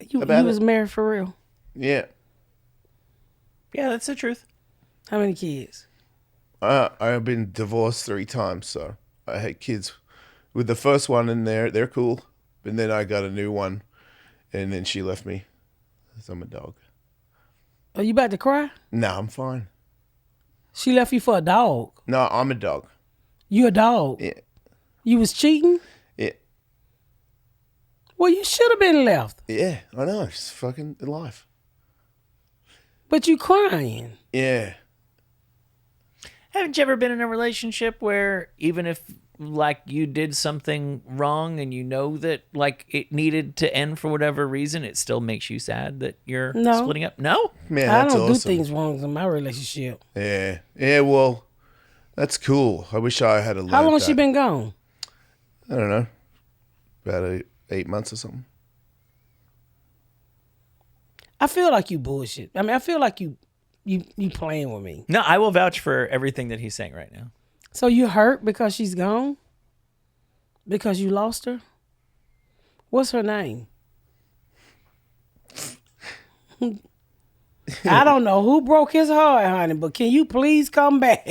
You About was it? married for real? Yeah. Yeah, that's the truth. How many kids? I've been divorced 3 times, so I had kids with the first one in there. They're cool. And then I got a new one, and then she left me. 'Cause I'm a dog. Are you about to cry? No, I'm fine. She left you for a dog. No, I'm a dog. You a dog? Yeah. You was cheating? Yeah. Well, you should have been left. Yeah, I know. It's fucking life. But you crying. Yeah. Haven't you ever been in a relationship where even if you did something wrong and you know that it needed to end for whatever reason, it still makes you sad that you're No. splitting up? No? Man, I that's don't do awesome. things wrong in my relationship. Yeah. Yeah, well, that's cool. I wish I had a How long she been gone? I don't know. About 8 months or something. I feel like you bullshit. I mean, I feel like you playing with me. No, I will vouch for everything that he's saying right now. So you hurt because she's gone? Because you lost her? What's her name? I don't know who broke his heart, honey, but can you please come back?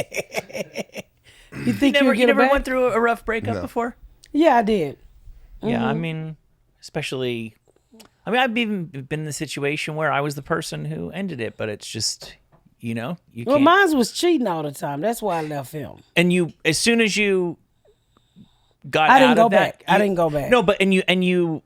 You think You get never her back? went through a rough breakup before? Yeah, I did. Yeah, I mean, especially, I've even been in the situation where I was the person who ended it, but it's just, you Well, can't. mine was cheating all the time. That's why I left him. And you, as soon as you got I didn't out go of that, back. I didn't go back. No, but you,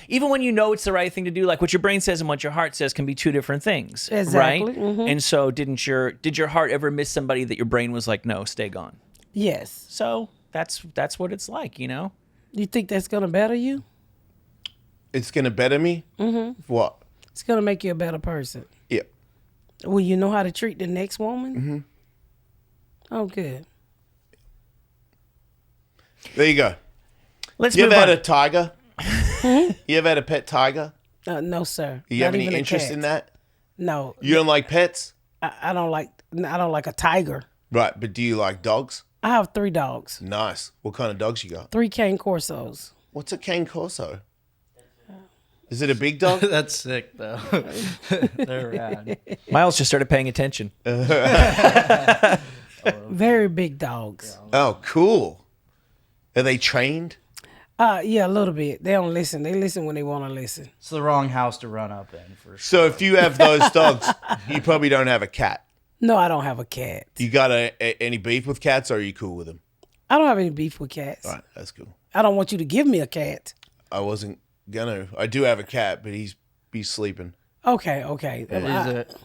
even when you know it's the right thing to do, like what your brain says and what your heart says can be two different things, Exactly. right? Mhm. And so, did your heart ever miss somebody that your brain was like, no, stay gone? Yes. So that's what it's like, You think that's gonna better you? It's gonna better me. Mm-hmm. What? It's gonna make you a better person. Yeah. Will you know how to treat the next woman? Mm-hmm. Oh, good. There you go. Let's You move ever on. had a tiger? You ever had a pet tiger? No, sir. You Not have any even a interest cat. in that? No, You don't like pets? I don't like. I don't like a tiger. Right, but do you like dogs? I have 3 dogs, Nice. What kind of dogs you got? 3 cane corsos. What's a cane corso? Is it a big dog? That's sick though. They're rad. Miles just started paying attention. Very big dogs. Oh, cool. Are they trained? Yeah, a little bit. They don't listen. They listen when they want to listen. It's the wrong house to run up in for sure. So if you have those dogs, you probably don't have a cat. No, I don't have a cat. You got any beef with cats, or are you cool with them? I don't have any beef with cats. All right, that's cool. I don't want you to give me a cat. I wasn't gonna. I do have a cat, but he's sleeping. Okay. Is it?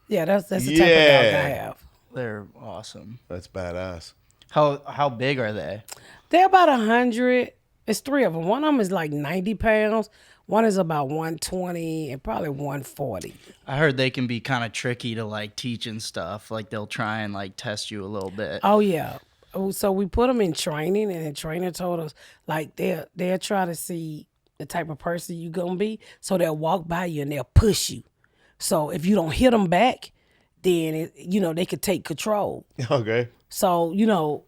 Yeah, that's the type of dog I have. They're awesome. That's badass. How big are they? They're about 100. It's 3 of them. One of them is like 90 pounds. One is about 120 and probably 140. I heard they can be kind of tricky to like teach and stuff. Like they'll try and like test you a little bit. Oh yeah. So we put them in training, and the trainer told us like they'll try to see the type of person you gonna be. So they'll walk by you and they'll push you. So if you don't hit them back, then they could take control. Okay. So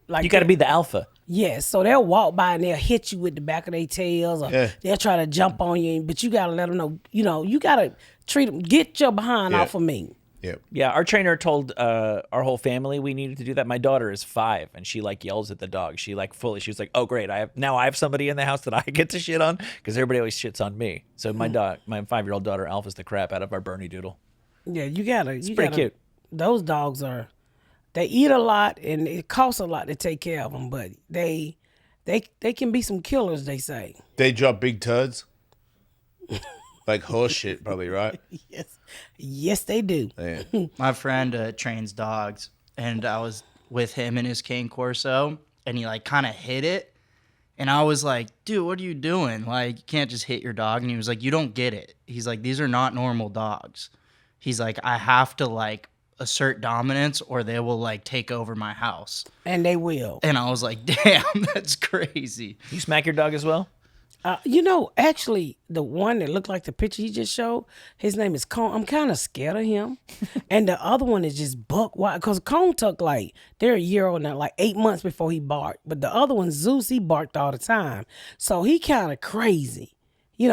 like You got to be the alpha. Yes, so they'll walk by and they'll hit you with the back of their tails, or they'll try to jump on you. But you gotta let them know, you gotta treat them. Get your behind off of me. Yep. Yeah, our trainer told our whole family we needed to do that. My daughter is 5, and she like yells at the dog. She like fully. She was like, "Oh great, I have somebody in the house that I get to shit on because everybody always shits on me." So my 5-year-old daughter alphas the crap out of our Bernie Doodle. Yeah, you gotta. It's pretty cute. Those dogs they eat a lot and it costs a lot to take care of them, but they can be some killers. They say. They drop big turds. Like horse shit, probably, right? Yes, they do. Yeah. My friend trains dogs, and I was with him in his cane corso, and he like kind of hit it, and I was like, "Dude, what are you doing? Like, you can't just hit your dog." And he was like, "You don't get it." He's like, "These are not normal dogs." He's like, "I have to like assert dominance, or they will like take over my house." And they will. And I was like, "Damn, that's crazy." You smack your dog as well? Actually, the one that looked like the picture he just showed, his name is Cone. I'm kind of scared of him. And the other one is just buck wild. Because Cone took they're a year old now, like 8 months before he barked. But the other one, Zeus, he barked all the time. So he kind of crazy. You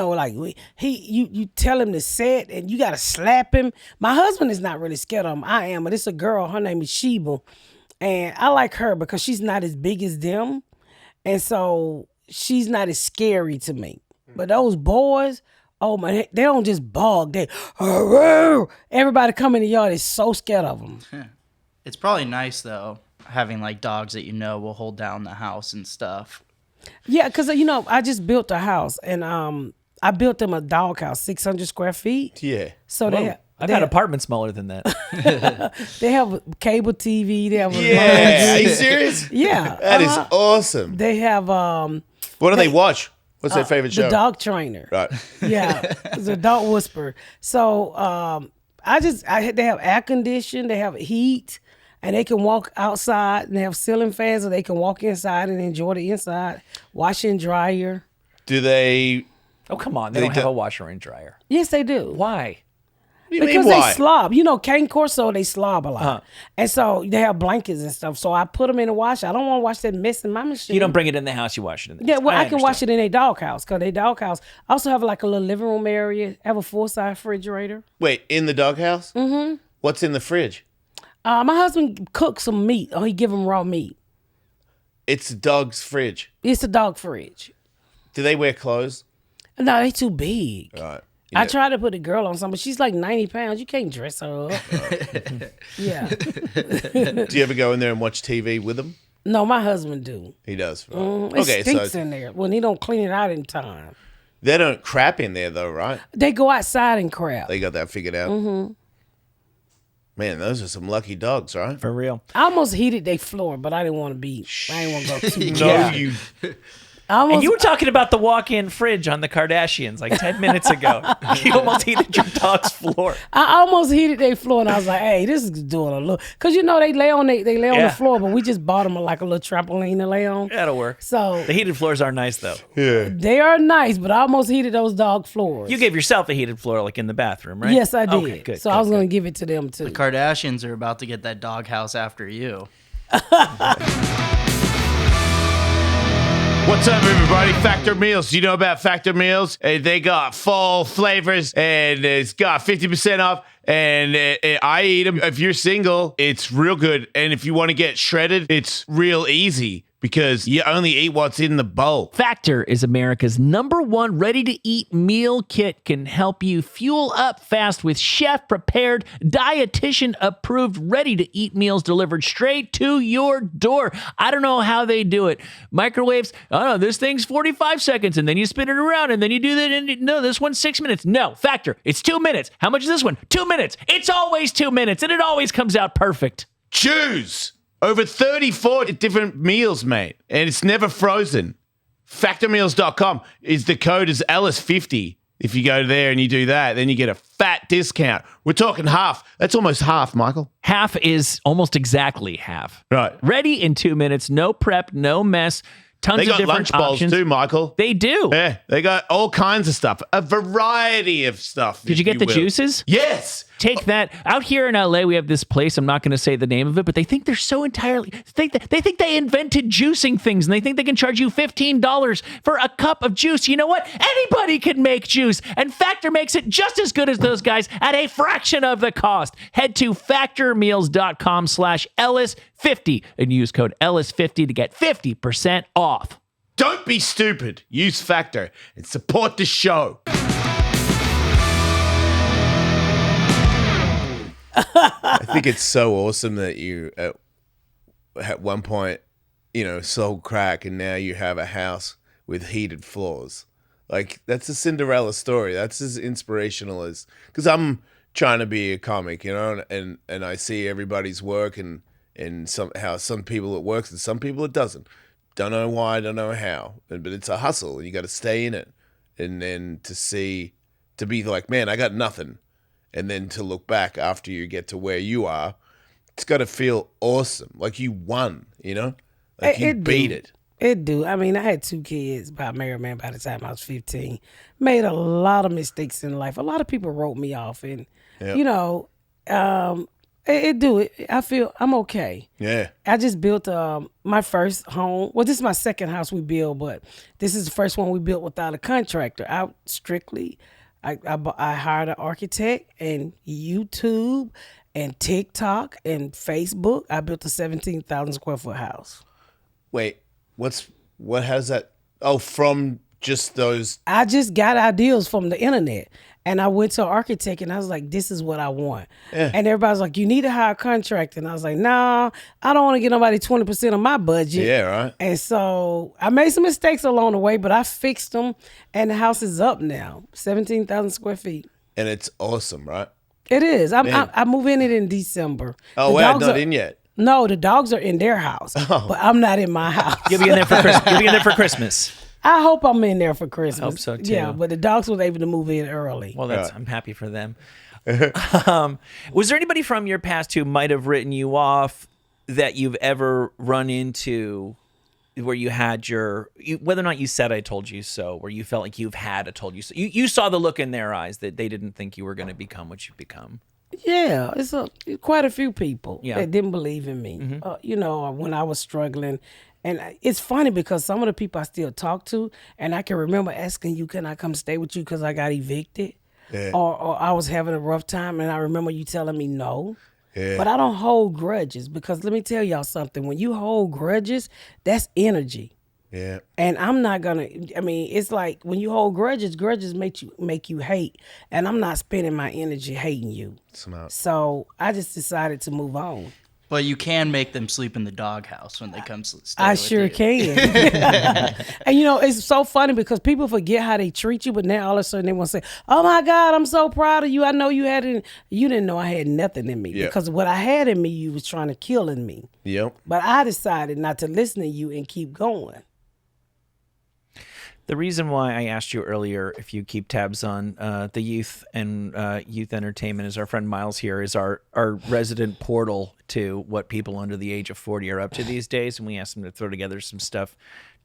tell him to sit and you got to slap him. My husband is not really scared of him. I am, but it's a girl. Her name is Sheba. And I like her because she's not as big as them. And so she's not as scary to me. But those boys, oh my, they don't just bark. Everybody come in the yard is so scared of them. It's probably nice though, having like dogs that will hold down the house and stuff. Yeah, because I just built a house and I built them a dog house, 600 square feet. Yeah. So I've had apartments smaller than that. they have cable TV. They have Yeah. Are you serious? Yeah. That is awesome. They have What do they watch? What's their favorite show? The dog trainer. Right. Yeah, it's a dog whisperer. So they have air conditioning, they have heat, and they can walk outside and they have ceiling fans, or they can walk inside and enjoy the inside. Washer and dryer. Do they Oh, come on. They don't have a washer and dryer. Yes, they do. Why? Because they slob. You know, cane corso, they slob a lot. And so they have blankets and stuff. So I put them in the washer. I don't want to wash that mess in my machine. You don't bring it in the house, you wash it in the house. Yeah, well, I can wash it in a doghouse because they doghouse also have like a little living room area, have a full-size refrigerator. Wait, in the doghouse? Mm-hmm. What's in the fridge? My husband cooks some meat, or he give him raw meat. It's a dog's fridge. It's a dog fridge. Do they wear clothes? No, they too big. Right. I tried to put a girl on something, but she's like 90 pounds. You can't dress her up. Yeah. Do you ever go in there and watch TV with them? No, my husband do. He does. Right. It stinks in there when he don't clean it out in time. They don't crap in there though, right? They go outside and crap. They got that figured out. Mm-hmm. Man, those are some lucky dogs, right? For real. I almost heated their floor, but I didn't want to be. I didn't want to go too. No, you. And you were talking about the walk-in fridge on the Kardashians like 10 minutes ago. You almost heated your dog's floor. I almost heated their floor, and I was like, "Hey, this is doing a little." Because you know they lay on the floor, but we just bought them like a little trampoline to lay on. That'll work. So the heated floors are nice though. Yeah. they are nice, but I almost heated those dog floors. You gave yourself a heated floor like in the bathroom, right? Yes, I did. Okay, good. So I was going to give it to them too. The Kardashians are about to get that doghouse after you. What's up, everybody? Factor Meals. You know about Factor Meals? They got fall flavors, and it's got 50% off. And I eat them. If you're single, it's real good. And if you want to get shredded, it's real easy because you only eat what's in the bowl. Factor is America's #1 ready-to-eat meal kit. Can help you fuel up fast with chef-prepared, dietitian-approved, ready-to-eat meals delivered straight to your door. I don't know how they do it. Microwaves, this thing's 45 seconds, and then you spin it around, and then you do that, and no, this one's 6 minutes. No, Factor, it's 2 minutes. How much is this one? 2 minutes. It's always 2 minutes, and it always comes out perfect. Choose over 34 different meals, mate, and it's never frozen. Factormeals.com is the code is Ellis50. If you go there and you do that, then you get a fat discount. We're talking half. That's almost half, Michael. Half is almost exactly half. Right. Ready in 2 minutes. No prep, no mess. Tons They of got different lunch bowls options. too, Michael. They do. Yeah, they got all kinds of stuff. A variety of stuff. Did you get the will. juices? Yes. Take that. Out here in LA, we have this place. I'm not going to say the name of it, but they think they're so entirely. They think they invented juicing things, and they think they can charge you $15 for a cup of juice. You know what? Anybody can make juice, and Factor makes it just as good as those guys at a fraction of the cost. Head to factormeals.com/Ellis50 and use code Ellis50 to get 50% off. Don't be stupid. Use Factor and support the show. I think it's so awesome that you, at one point, sold crack, and now you have a house with heated floors. Like, that's a Cinderella story. That's as inspirational as... Because I'm trying to be a comic, and I see everybody's work and how some people it works and some people it doesn't. Don't know why, don't know how. But it's a hustle, and you got to stay in it. And then to be like, man, I got nothing. And then to look back after you get to where you are, it's got to feel awesome. Like you won, Like you beat it. It do. I mean, I had 2 kids by a married man by the time I was 15. Made a lot of mistakes in life. A lot of people wrote me off. And, it do. I feel I'm okay. Yeah. I just built my first home. Well, this is my second house we built, but this is the first one we built without a contractor. I hired an architect, and YouTube and TikTok and Facebook. I built a 17,000 square foot house. Wait, what has that? Oh, from just those. I just got ideas from the internet, and I went to an architect, and I was like, this is what I want. Yeah. And everybody's like, you need to hire a contractor. And I was like, nah, I don't want to get nobody 20% of my budget. Yeah, right. And so I made some mistakes along the way, but I fixed them, and the house is up now, 17,000 square feet. And it's awesome, right? It is. I move in it in December. Oh, wait, not in yet. No, the dogs are in their house, but I'm not in my house. You'll be in there for Christmas. You'll be in there for Christmas. I hope I'm in there for Christmas. I hope so too. Yeah, but the dogs was able to move in early. Well, I'm happy for them. Was there anybody from your past who might have written you off that you've ever run into where you had whether or not you said I told you so, where you felt like you've had a told you so. You saw the look in their eyes that they didn't think you were going to become what you've become. Yeah, it's quite a few people Yeah. that didn't believe in me. When I was struggling. And it's funny because some of the people I still talk to, and I can remember asking you, can I come stay with you because I got evicted? Yeah. Or I was having a rough time, and I remember you telling me no. Yeah. But I don't hold grudges because let me tell y'all something. When you hold grudges, that's energy. Yeah. And I'm not gonna. I mean, it's like when you hold grudges make you hate, and I'm not spending my energy hating you. Smart. So I just decided to move on. But you can make them sleep in the doghouse when they come stay I with sure you. can. And it's so funny because people forget how they treat you, but now all of a sudden they want to say, "Oh my God, I'm so proud of you. I know you you didn't know I had nothing in me Yeah. because what I had in me, you was trying to kill in me. Yep. But I decided not to listen to you and keep going." The reason why I asked you earlier if you keep tabs on the youth and youth entertainment is our friend Miles here is our resident portal to what people under the age of 40 are up to these days. And we asked him to throw together some stuff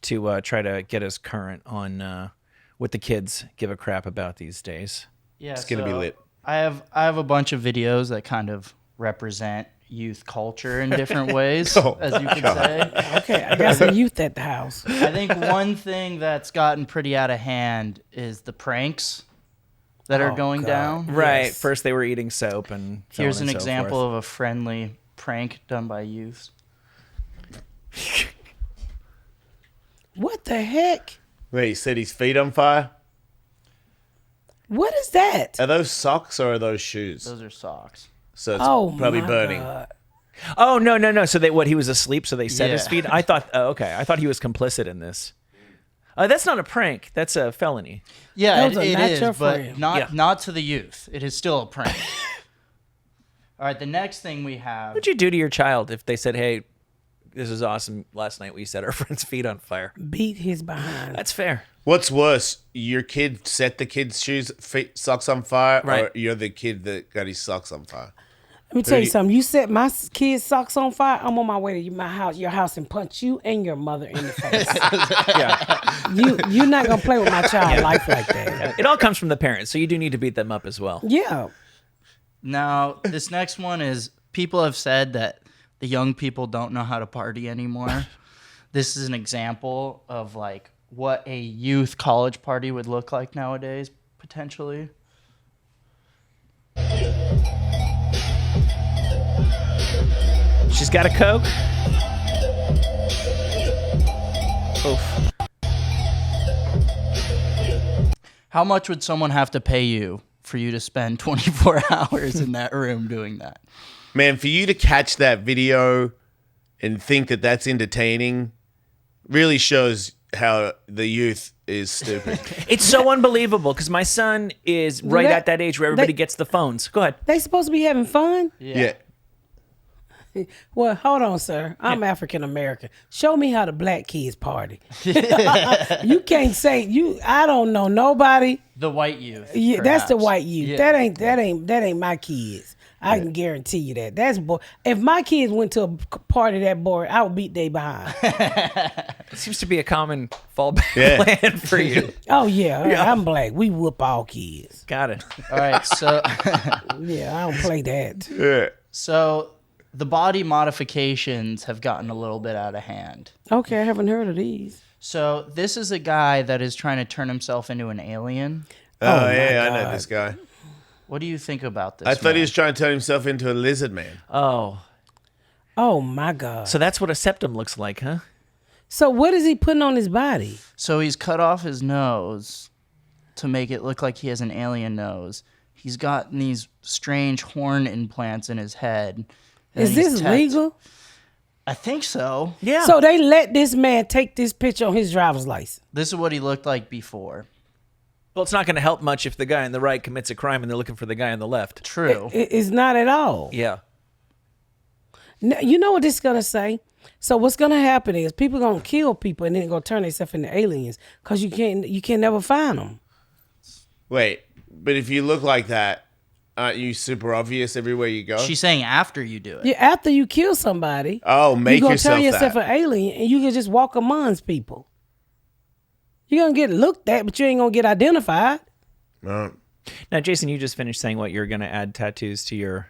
to try to get us current on what the kids give a crap about these days. Yeah, It's gonna be lit. I have a bunch of videos that kind of represent youth culture in different ways, as you could say. Okay, I got some youth at the house. I think one thing that's gotten pretty out of hand is the pranks that are going down. Right. Yes. First they were eating soap and so Here's on an and so example forth. of a friendly prank done by youths. What the heck? Wait, he set his feet on fire? What is that? Are those socks or are those shoes? Those are socks. So it's Oh probably my burning. God. Oh, no. So he was asleep, so they set his Yeah. feet? I thought, okay. I thought he was complicit in this. That's not a prank. That's a felony. Yeah, Those are it not is, your but friend. not to the youth. It is still a prank. All right, the next thing we have. What would you do to your child if they said, hey, this is awesome. Last night we set our friend's feet on fire. Beat his behind. That's fair. What's worse, your kid set the kid's socks on fire, or Right. you're the kid that got his socks on fire? Let me tell you Thirty- something. You set my kids' socks on fire, I'm on my way to your house, and punch you and your mother in the face. Yeah. You're not gonna play with my child life like that. It all comes from the parents, so you do need to beat them up as well. Yeah. Now, this next one is people have said that the young people don't know how to party anymore. This is an example of like what a youth college party would look like nowadays, potentially. She's got a Coke. Oof. How much would someone have to pay you for you to spend 24 hours in that room doing that? Man, for you to catch that video and think that that's entertaining really shows how the youth is stupid. It's so unbelievable because my son is right That- at that age where everybody they- gets the phones. Go ahead. They supposed to be having fun? Yeah. Well, hold on, sir. I'm African American. Show me how the black kids party. You can't say I don't know nobody. The white youth. Yeah, that's the perhaps. white youth. Yeah. That ain't my kids. I can guarantee you that. That's boy. If my kids went to a party that boring, I would beat they behind. It seems to be a common fallback Yeah. plan for you. Oh yeah, I'm black. We whoop all kids. Got it. All right, so Yeah, I don't play that. Yeah. so the body modifications have gotten a little bit out of hand. Okay, I haven't heard of these. So this is a guy that is trying to turn himself into an alien. Oh, my yeah, I know God. this guy. What do you think about this? I thought he man? was trying to turn himself into a lizard man. Oh, Oh my God. so that's what a septum looks like, huh? So what is he putting on his body? So he's cut off his nose to make it look like he has an alien nose. He's got these strange horn implants in his head. and Is he's this tattoo- legal? I think so. Yeah. So they let this man take this picture on his driver's license. This is what he looked like before. well, it's not going to help much if the guy on the right commits a crime and they're looking for the guy on the left. True. It's not at all. Yeah. You know what this is gonna say? So what's gonna happen is people gonna kill people and then they're gonna turn themselves into aliens because you can never find them. Wait, but if you look like that, aren't you super obvious everywhere you go? She's saying after you do it. Yeah, after you kill somebody, Oh, make you gonna yourself turn yourself that. an alien, and you can just walk amongst people. You're gonna get looked at, but you ain't gonna get identified. No, Now, Jason, you just finished saying what you're going to add tattoos to your.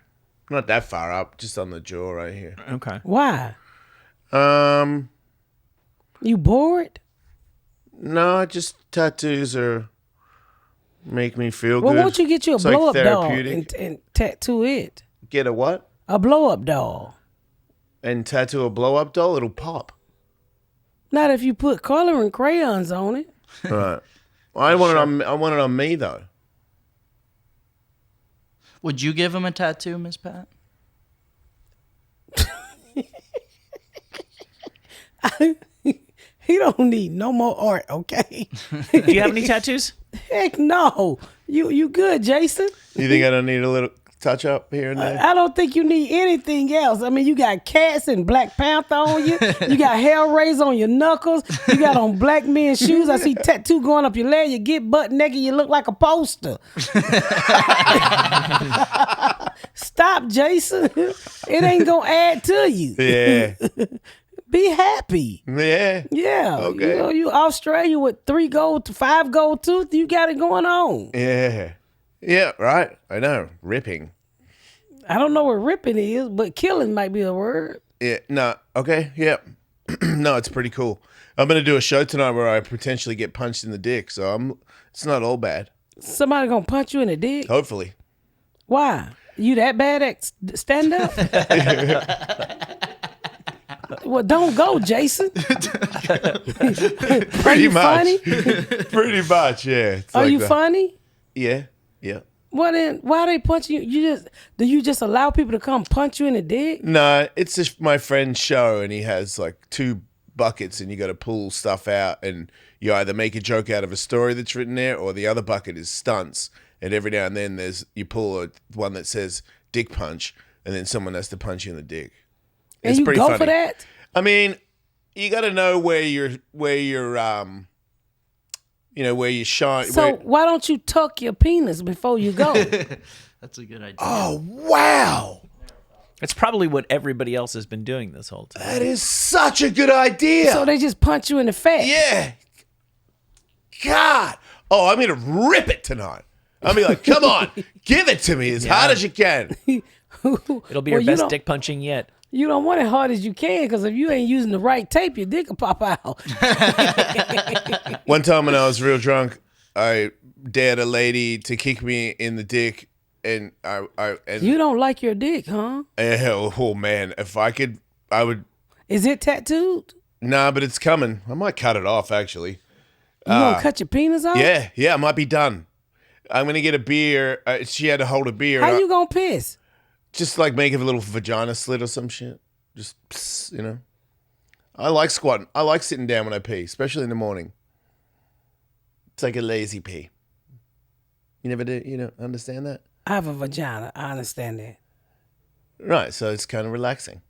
not that far up, just on the jaw right here. Okay. Why? Um, You bored? no, just tattoos are make me feel Well, good. won't you get you a It's like blow up doll therapeutic. and tattoo it? Get a what? A blow up doll. And tattoo a blow up doll? It'll pop. Not if you put coloring crayons on it. Right. I want it on me though. Would you give him a tattoo, Miss Pat? He don't need no more art, okay? Do you have any tattoos? Heck no. You good, Jason? You think I don't need a little touch up here and there? I don't think you need anything else. I mean, you got cats and Black Panther on you. You got Hellraiser on your knuckles. You got on black men's shoes. I see tattoo going up your leg. You get butt naked. You look like a poster. Stop, Jason. It ain't gonna add to you. Yeah. Be happy. Yeah. Yeah. Okay. You Australia with 5 gold tooth. You got it going on. Yeah. Yeah, right. I know. Ripping. I don't know what ripping is, but killing might be a word. Yeah. No. Okay. Yeah. No, it's pretty cool. I'm gonna do a show tonight where I potentially get punched in the dick, so it's not all bad. Somebody gonna punch you in the dick? Hopefully. Why? You that bad at stand up? Well, don't go, Jason. Are you funny? Pretty much, yeah. It's Are like you that. funny? Yeah. Yeah. Well then, why they punch you? Do you just allow people to come punch you in the dick? No, it's just my friend's show, and he has like 2 buckets, and you got to pull stuff out, and you either make a joke out of a story that's written there, or the other bucket is stunts. And every now and then, you pull one that says "dick punch," and then someone has to punch you in the dick. And It's you pretty go funny. for that? I mean, you got to know where you shine. So why don't you tuck your penis before you go? That's a good idea. Oh wow, It's probably what everybody else has been doing this whole time. that is such a good idea. So they just punch you in the fat. Yeah. God. Oh, I'm gonna rip it tonight. I'll be like, come on, give it to me as hard as you can. It'll be your Well, you best don't- dick punching yet. You don't want it hard as you can, because if you ain't using the right tape, your dick will pop out. One time when I was real drunk, I dared a lady to kick me in the dick, and You don't like your dick, huh? oh man, if I could, I would. Is it tattooed? Nah, but it's coming. I might cut it off actually. You gonna cut your penis off? Yeah, I might be done. I'm gonna get a beer. She had to hold a beer. How and you gonna piss? just like make a little vagina slit or some shit. Just pss, I like squatting. I like sitting down when I pee, especially in the morning. It's like a lazy pee. You never do. You don't understand that, I have a vagina. I understand that. right? So it's kind of relaxing.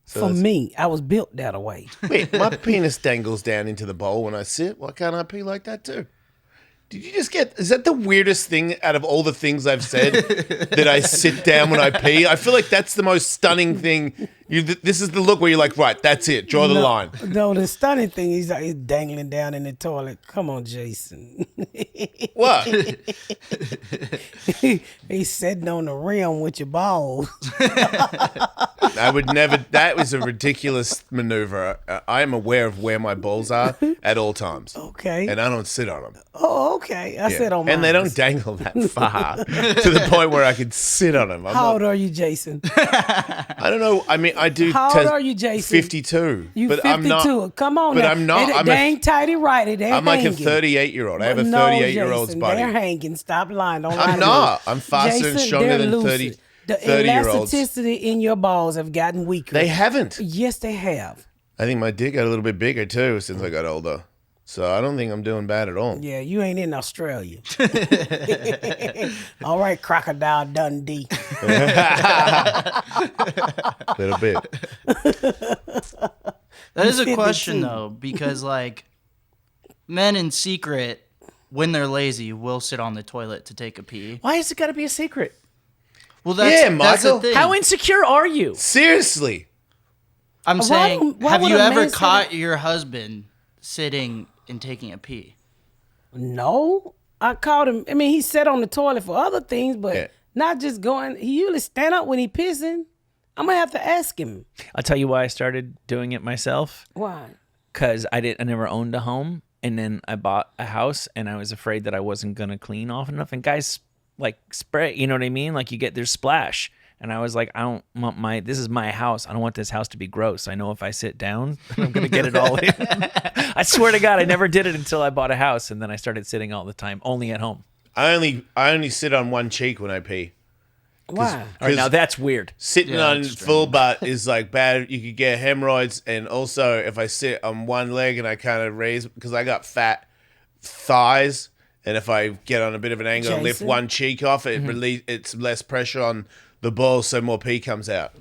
So For that's- me, I was built that way. wait, my penis dangles down into the bowl when I sit. Why can't I pee like that too? Did you just get? Is that the weirdest thing out of all the things I've said that I sit down when I pee? I feel like that's the most stunning thing. This is the look where you're like, right, that's it. Draw the line. No, the stunning thing is like he's dangling down in the toilet. Come on, Jason. What? He's sitting on the rim with your balls. I would never. That was a ridiculous maneuver. I am aware of where my balls are at all times, Okay. and I don't sit on them. Oh, okay. I said on mine. And they don't dangle that far to the point where I could sit on them. How old are you, Jason? I don't know. I mean, I do. How old are you, Jason? 52. You but 52. I'm not. Come on but now. I'm not. They ain't tighty righty. They're I'm like a hanging. 38-year-old. I have a No, 38-year-old's Jason, body. They're hanging. Stop lying. Don't lie I'm to not. me. I'm faster and Jason, stronger they're than lucid. 30 The 30-year-olds. elasticity in your balls have gotten weaker. They haven't. Yes, they have. I think my dick got a little bit bigger too since I got older. So I don't think I'm doing bad at all. Yeah, you ain't in Australia. All right, Crocodile Dundee. A little bit. That is a 52. question though, because like men in secret, when they're lazy, will sit on the toilet to take a pee. Why has it got to be a secret? Well, that's, Yeah, that's the Michael. thing. How insecure are you? Seriously. I'm Why saying, don't- why have would you a ever man say caught that? your husband sitting and taking a pee? No, I caught him. I mean, he sat on the toilet for other things, but Yeah. not just going. He usually stand up when he pissing. I'm gonna have to ask him I'll tell you why I started doing it myself. why. Because I never owned a home, and then I bought a house, and I was afraid that I wasn't gonna clean often enough. And guys like spray, you know what I mean? Like there's splash, and I was like, I don't want this is my house. I don't want this house to be gross. I know if I sit down, I'm gonna get it all in. I swear to God, I never did it until I bought a house, and then I started sitting all the time, only at home. I only sit on one cheek when I pee. Why? All right, now that's weird. Sitting Yeah, on that's full butt is like bad. You could get hemorrhoids, and also if I sit on one leg and I kind of raise because I got fat thighs, and if I get on a bit of an angle and lift Jason? one cheek off, it it's less pressure on the balls, so more pee comes out.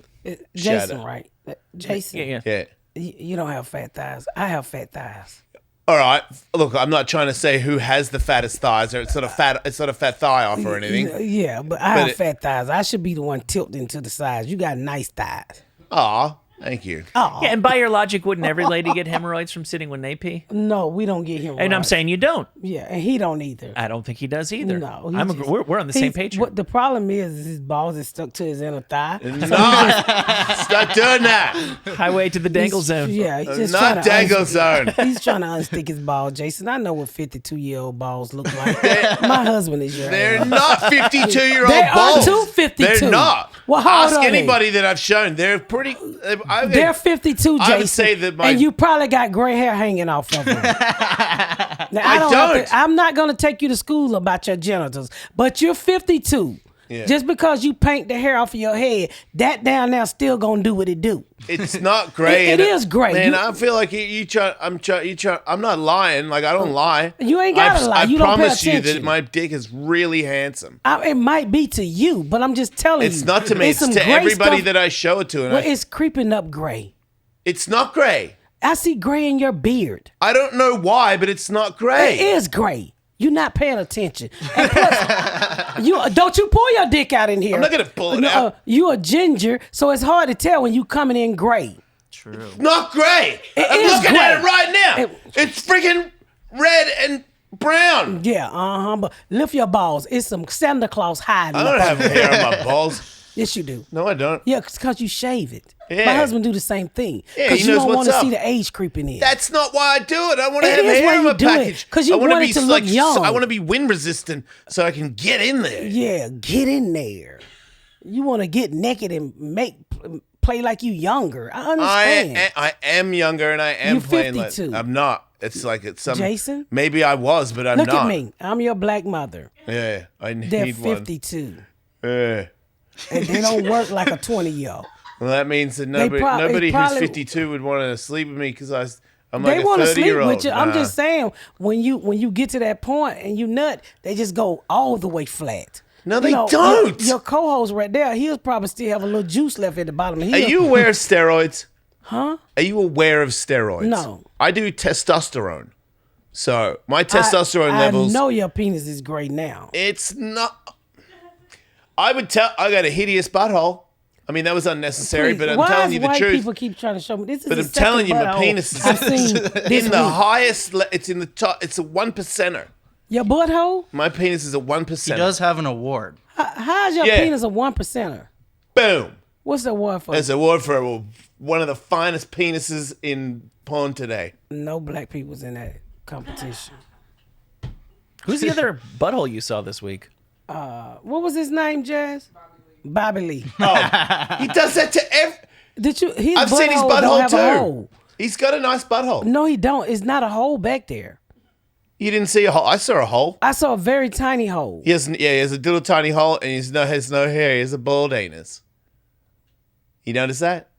Jason, up. right? Jason, Yeah. Yeah. You don't have fat thighs. I have fat thighs. All right. Look, I'm not trying to say who has the fattest thighs, or it's not a fat thigh off or anything. Yeah, but I have fat thighs. I should be the one tilting to the sides. You got nice thighs. Aw, thank you. Oh Yeah, and by your logic, wouldn't every lady get hemorrhoids from sitting when they pee? no, we don't get him. And I'm saying you don't. yeah, and he don't either. I don't think he does either. No, he I'm just- we're on the same he's- page. What the problem is his balls is stuck to his inner thigh. Stop doing that. Highway to the dangle zone. Yeah, he's just Not trying to dangle zone. He's trying to unstick his balls, Jason. I know what 52-year-old balls look like. My husband is your They're age. not 52-year-old They are balls. too 52. They're not. Well, how old Ask are they? anybody that I've shown. They're pretty. They're 52, Jason. I would say that my. and you probably got gray hair hanging off of them. Now, I don't. I'm not going to take you to school about your genitals, but you're 52. Yeah. Just because you paint the hair off of your head, that down there still gonna do what it do. It's not gray. It is gray. Man, You- I feel like you try. I'm not lying. Like I don't lie. You ain't gotta lie. I You don't pay promise you that attention. my dick is really handsome. It might be to you, but I'm just telling you. It's not to me. It's some to gray everybody stuff- that I show it to. And Well, it's creeping up gray. it's not gray. I see gray in your beard. I don't know why, but it's not gray. It is gray. You're not paying attention. And plus, don't you pull your dick out in here. I'm not gonna pull it out. You a ginger, so it's hard to tell when you coming in gray. True. Not gray. I'm is looking at it gray. right now. It- It's freaking red and brown. Yeah, but lift your balls. It's some Santa Claus hiding. I don't up have under hair there. on my balls. Yes, you do. No, I don't. Yeah, because you shave it. Yeah. My husband do the same thing. Yeah, Because he you knows don't what's want to up. see the age creeping in. That's not why I do it. I want to It have is hair why on you my do it, package. 'cause you I wanna want it be to look young. I want to be wind resistant so I can get in there. Yeah, get in there. You want to get naked and play like you younger. I understand. I am younger and I am You're playing 52. like I'm not. It's like it's some Jason? Maybe I was, but I'm Look not. at me. I'm your black mother. Yeah, I need They're one. 52. Yeah. And they don't work like a 20-year-old. Well, that means that nobody probably- who's 52 would want to sleep with me because I'm They like a want to sleep 30-year-old. with you. I'm just saying, when you get to that point and you nut, they just go all the way flat. No, they Your, don't. your co-host right there, he'll probably still have a little juice left at the bottom of his. Are you aware of steroids? Huh? Are you aware of steroids? No. I do testosterone. So my testosterone levels. I know your penis is gray now. It's not. I got a hideous butthole. I mean, that was unnecessary, Please, but I'm why telling is you the white truth. people keep trying to show me this is But the I'm telling you, second my butthole penis I've seen is this in the week. highest. It's in the top. It's a 1%er. Your butthole? My penis is a 1%er. He does have an award. How's your Yeah. penis a 1%er? Boom. What's the word for? There's a word for one of the finest penises in porn today. No black people's in that competition. Who's the other butthole you saw this week? What was his name, Jazz? Bobby Lee. He does that to every. Did you? His I've seen his don't butthole have a too. hole. He's got a nice butthole. No, he don't. It's not a hole back there. You didn't see a hole. I saw a hole. I saw a very tiny hole. He has a little tiny hole, and he has no hair. He has a bald anus. You notice that?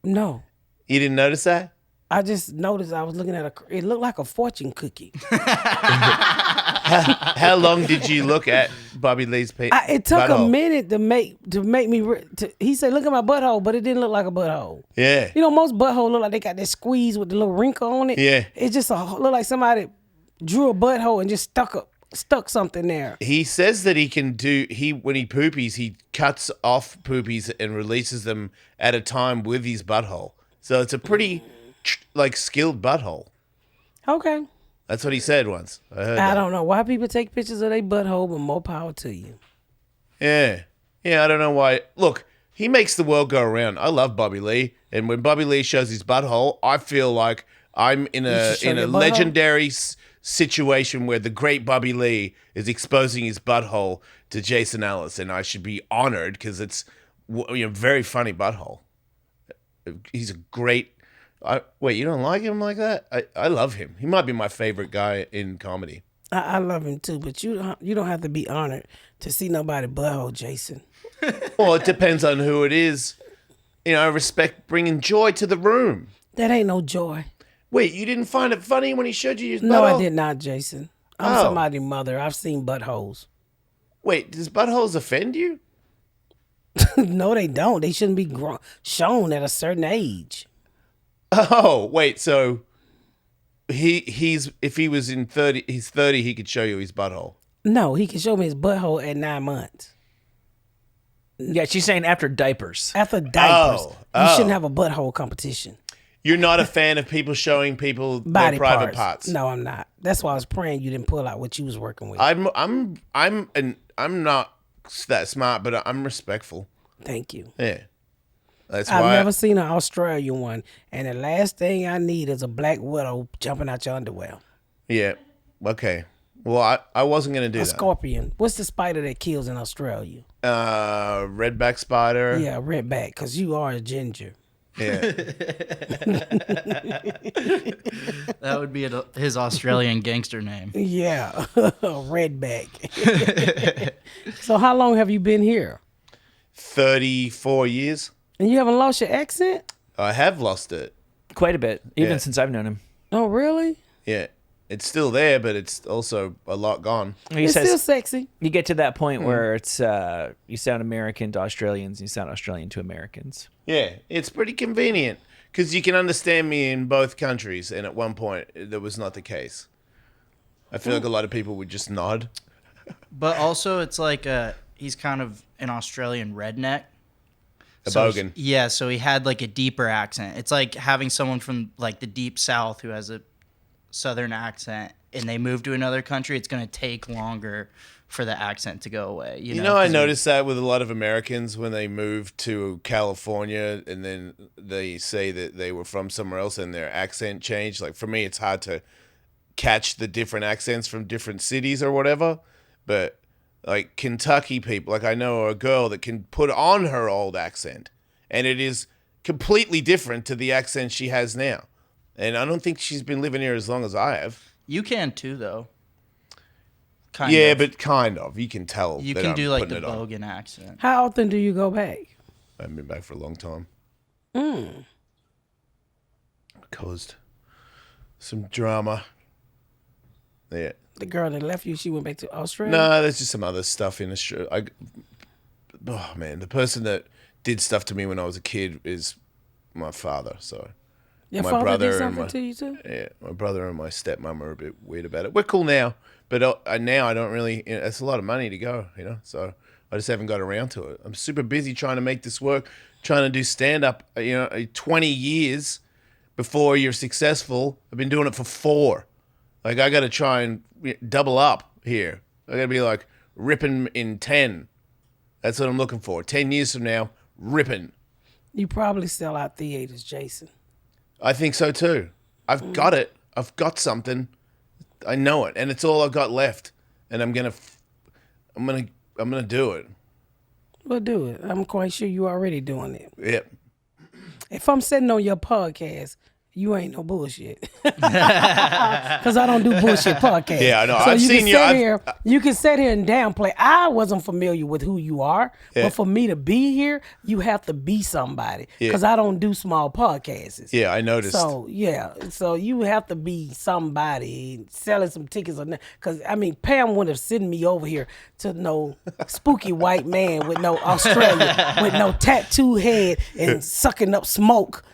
No, You didn't notice that? I just noticed. I was looking at it looked like a fortune cookie. How long did you look at Bobby Lee's penis? It took a minute to make me. He said, "Look at my butthole," but it didn't look like a butthole. Yeah. You know, most buttholes look like they got that squeeze with the little wrinkle on it. Yeah. It just look like somebody drew a butthole and just stuck stuck something there. He says that he can do when he poopies, he cuts off poopies and releases them at a time with his butthole. So it's a pretty like skilled butthole. Okay. That's what he said once. I heard I that. don't know why people take pictures of their butthole, but more power to you. Yeah. Yeah, I don't know why. Look, he makes the world go around. I love Bobby Lee, and when Bobby Lee shows his butthole, I feel like I'm in a should show your butthole? legendary situation where the great Bobby Lee is exposing his butthole to Jason Ellis, and I should be honored because it's very funny butthole. He's a great. Wait, you don't like him like that? I love him. He might be my favorite guy in comedy. I love him too, but you don't have to be honored to see nobody butthole, Jason. Well, it depends on who it is. I respect bringing joy to the room. That ain't no joy. Wait, you didn't find it funny when he showed you his butthole? No, I did not, Jason. I'm Oh. somebody's mother. I've seen buttholes. Wait, does buttholes offend you? No, they don't. They shouldn't be shown at a certain age. Oh, wait, so he's if he was in 30, he's 30, he could show you his butthole. No, he can show me his butthole at 9 months. Yeah, she's saying after diapers. After diapers, Oh. you shouldn't have a butthole competition. You're not a fan of people showing people Body their private parts. No, I'm not. That's why I was praying you didn't pull out what you was working with. I'm not that smart, but I'm respectful. Thank you. Yeah. That's I've why never seen an Australian one, and the last thing I need is a black widow jumping out your underwear. Yeah. Okay. Well, I wasn't going to do A that. scorpion. What's the spider that kills in Australia? Redback spider. Yeah, redback, because you are a ginger. Yeah. That would be his Australian gangster name. Yeah, redback. So how long have you been here? 34 years. And you haven't lost your accent? I have lost it. Quite a bit, even Yeah. since I've known him. Oh, really? Yeah. It's still there, but it's also a lot gone. He It's says still sexy. you get to that point where it's you sound American to Australians, and you sound Australian to Americans. Yeah. It's pretty convenient because you can understand me in both countries. And at one point, that was not the case. I feel like a lot of people would just nod. But also, it's like he's kind of an Australian redneck. A bogan. Yeah, so he had like a deeper accent. It's like having someone from like the deep south who has a southern accent and they move to another country. It's going to take longer for the accent to go away. You know, I 'cause noticed that with a lot of Americans when they move to California and then they say that they were from somewhere else and their accent changed. Like for me, it's hard to catch the different accents from different cities or whatever. But like Kentucky people, like I know a girl that can put on her old accent and it is completely different to the accent she has now. And I don't think she's been living here as long as I have. you can too, though. Kind Yeah, of. but kind of. You can tell. You that can I'm do like putting the it on. bogan accent. How often do you go back? I haven't been back for a long time. Caused some drama. Yeah. The girl that left you, she went back to Australia? No, there's just some other stuff in Australia. Oh man, the person that did stuff to me when I was a kid is my father. So Your my father brother did and something my- to you too? yeah, my brother and my stepmom are a bit weird about it. We're cool now, but now I don't really. It's a lot of money to go, So I just haven't got around to it. I'm super busy trying to make this work, trying to do stand up. 20 years before you're successful. I've been doing it for 4. Like I got to try and double up here. I got to be like ripping in 10. That's what I'm looking for. 10 years from now, ripping. You probably sell out theaters, Jason. I think so too. I've got it. I've got something. I know it, and it's all I've got left. And I'm gonna do it. Well, do it. I'm quite sure you're already doing it. Yep. If I'm sitting on your podcast, you ain't no bullshit. Because I don't do bullshit podcasts. Yeah, I know. So I've you seen can you. sit here. You can sit here and downplay. I wasn't familiar with who you are, Yeah. but for me to be here, you have to be somebody. Yeah. Because I don't do small podcasts. Yeah, I noticed. So so you have to be somebody selling some tickets or because Pam wouldn't have sent me over here to no spooky white man with no Australia with no tattoo head and sucking up smoke,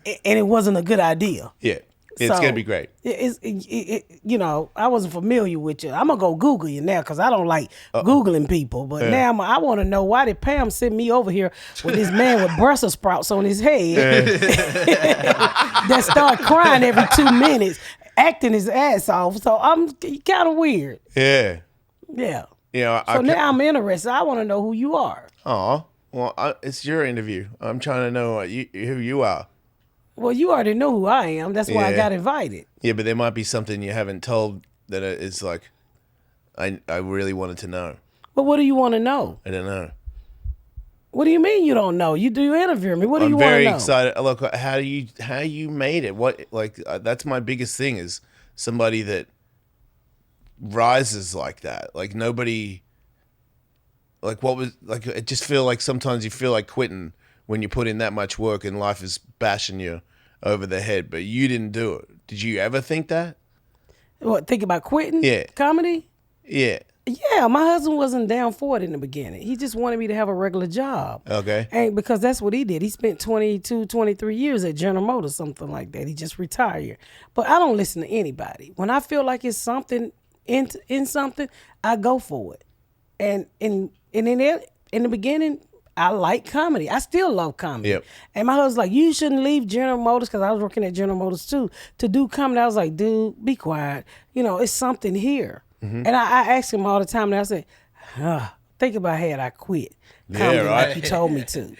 and it wasn't a good idea. Yeah. It's going to be great. You know, I wasn't familiar with you. I'm going to go Google you now because I don't like Googling people. But now I want to know why did Pam send me over here with this man with Brussels sprouts on his head that start crying every 2 minutes, acting his ass off. So I'm kind of weird. Yeah. Yeah. You know, So now I'm interested. I want to know who you are. Oh, well, it's your interview. I'm trying to know who you are. Well, you already know who I am. That's why I got invited. Yeah, but there might be something you haven't told that is like, I really wanted to know. But what do you want to know? I don't know. What do you mean you don't know? You interview me. What do you want to know? I'm very excited. Look, how you made it? What that's my biggest thing is somebody that rises like that. Like nobody. Like what was like? I just feel like sometimes you feel like quitting when you put in that much work and life is bashing you over the head. But you didn't do it. Did you ever think that? What? Think about quitting? Yeah. Comedy? Yeah. Yeah, my husband wasn't down for it in the beginning. He just wanted me to have a regular job. Okay. And because that's what he did. He spent 22, 23 years at General Motors, something like that. He just retired. But I don't listen to anybody. When I feel like it's something in something, I go for it. And in the beginning, I like comedy. I still love comedy. Yep. And my husband's like, you shouldn't leave General Motors, because I was working at General Motors too, to do comedy. I was like, dude, be quiet. You know, it's something here. And I ask him all the time, and I say, think about had I quit comedy like you told me to.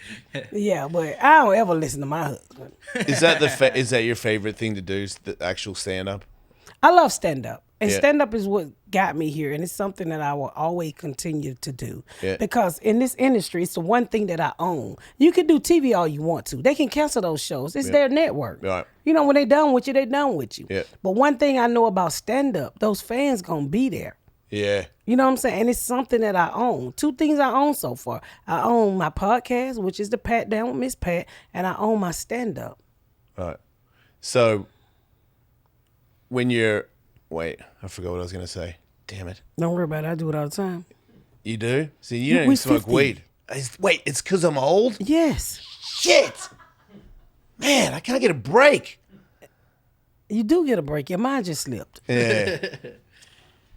Yeah, but I don't ever listen to my husband. Is that is that your favorite thing to do? Is the actual stand up? I love stand-up. And Yeah. stand-up is what got me here, and it's something that I will always continue to do. Yeah. Because in this industry, it's the one thing that I own. You can do TV all you want to. They can cancel those shows. It's their network. Right. You know, when they done with you, they done with you. Yeah. But one thing I know about stand-up, those fans going to be there. Yeah. You know what I'm saying? And it's something that I own. 2 things I own so far. I own my podcast, which is the Pat Down with Miss Pat, and I own my stand-up. All right. So when you're wait, I forgot what I was gonna say. Damn it. Don't worry about it. I do it all the time. You do? See, you don't we even smoke 50. weed. Wait, it's because I'm old? Yes. Shit. Man, I can't get a break. You do get a break. Your mind just slipped. Yeah.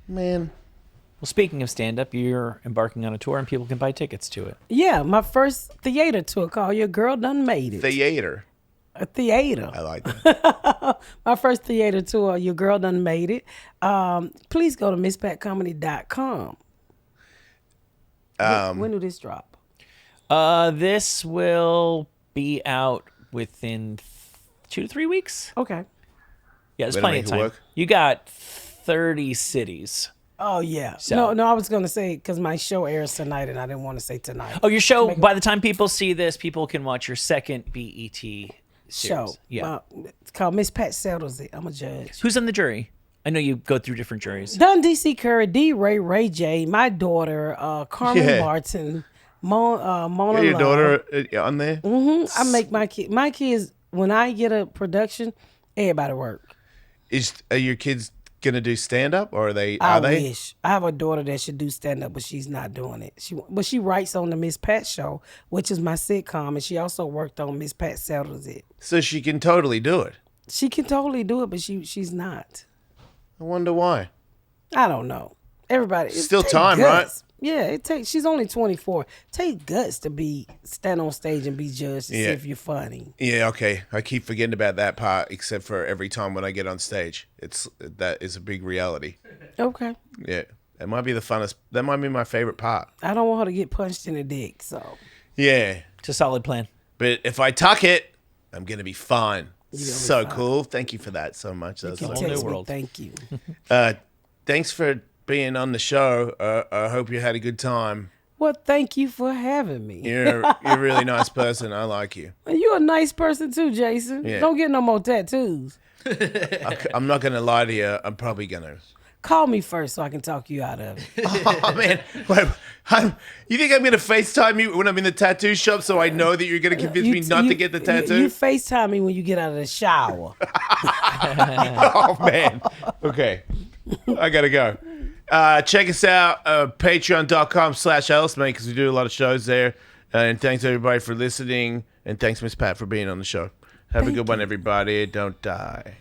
Man. Well, speaking of stand-up, you're embarking on a tour and people can buy tickets to it. Yeah, my first theater tour called Your Girl Done Made It. Theater. A theater. I like that. My first theater tour, Your Girl Done Made It. Please go to misspatcomedy.com. When will this drop? This will be out within 2 to 3 weeks. Okay. Yeah, there's Way to plenty make of it time. work. You got 30 cities. Oh, yeah. So- No, I was going to say, because my show airs tonight, and I didn't want to say tonight. Oh, your show, by the time people see this, people can watch your second BET series. Show. Yeah. It's called Miss Pat Settles It. I'm a judge. Who's on the jury? I know you go through different juries. Dun D.C. Curry, D. Ray J, my daughter, Carmen Yeah. Barton, Mona Your Love. daughter on there? I make my kids, when I get a production, everybody work. Are your kids gonna do stand up or are they? I Are they? wish. I have a daughter that should do stand up, but she's not doing it. She writes on the Miss Pat show, which is my sitcom, and she also worked on Miss Pat Settles It. So she can totally do it. She can totally do it, but she's not. I wonder why. I don't know. Everybody, it Still take time, guts. Yeah, it takes. She's only 24. Take guts to stand on stage and be judged to see Yeah. if you're funny. Yeah, okay. I keep forgetting about that part, except for every time when I get on stage. That is a big reality. Okay. Yeah, that might be the funnest. That might be my favorite part. I don't want her to get punched in the dick, so. Yeah, It's a solid plan. but if I tuck it, I'm gonna be fine. gonna be So fine. cool. Thank you for that so much. That was You like- whole new text me, world. thank you. thanks for being on the show. I hope you had a good time. Well, thank you for having me. You're a really nice person. I like you. You're a nice person too, Jason. Yeah. Don't get no more tattoos. I'm not gonna lie to you. I'm probably gonna. Call me first so I can talk you out of it. Oh man, wait, you think I'm gonna FaceTime you when I'm in the tattoo shop so I know that you're gonna convince me not to get the tattoo? You FaceTime me when you get out of the shower. Oh man. Okay. I gotta go. Check us out, patreon.com/Ellis, mate, because we do a lot of shows there. And thanks everybody for listening. And thanks, Miss Pat, for being on the show. Have a good one, everybody. Don't die.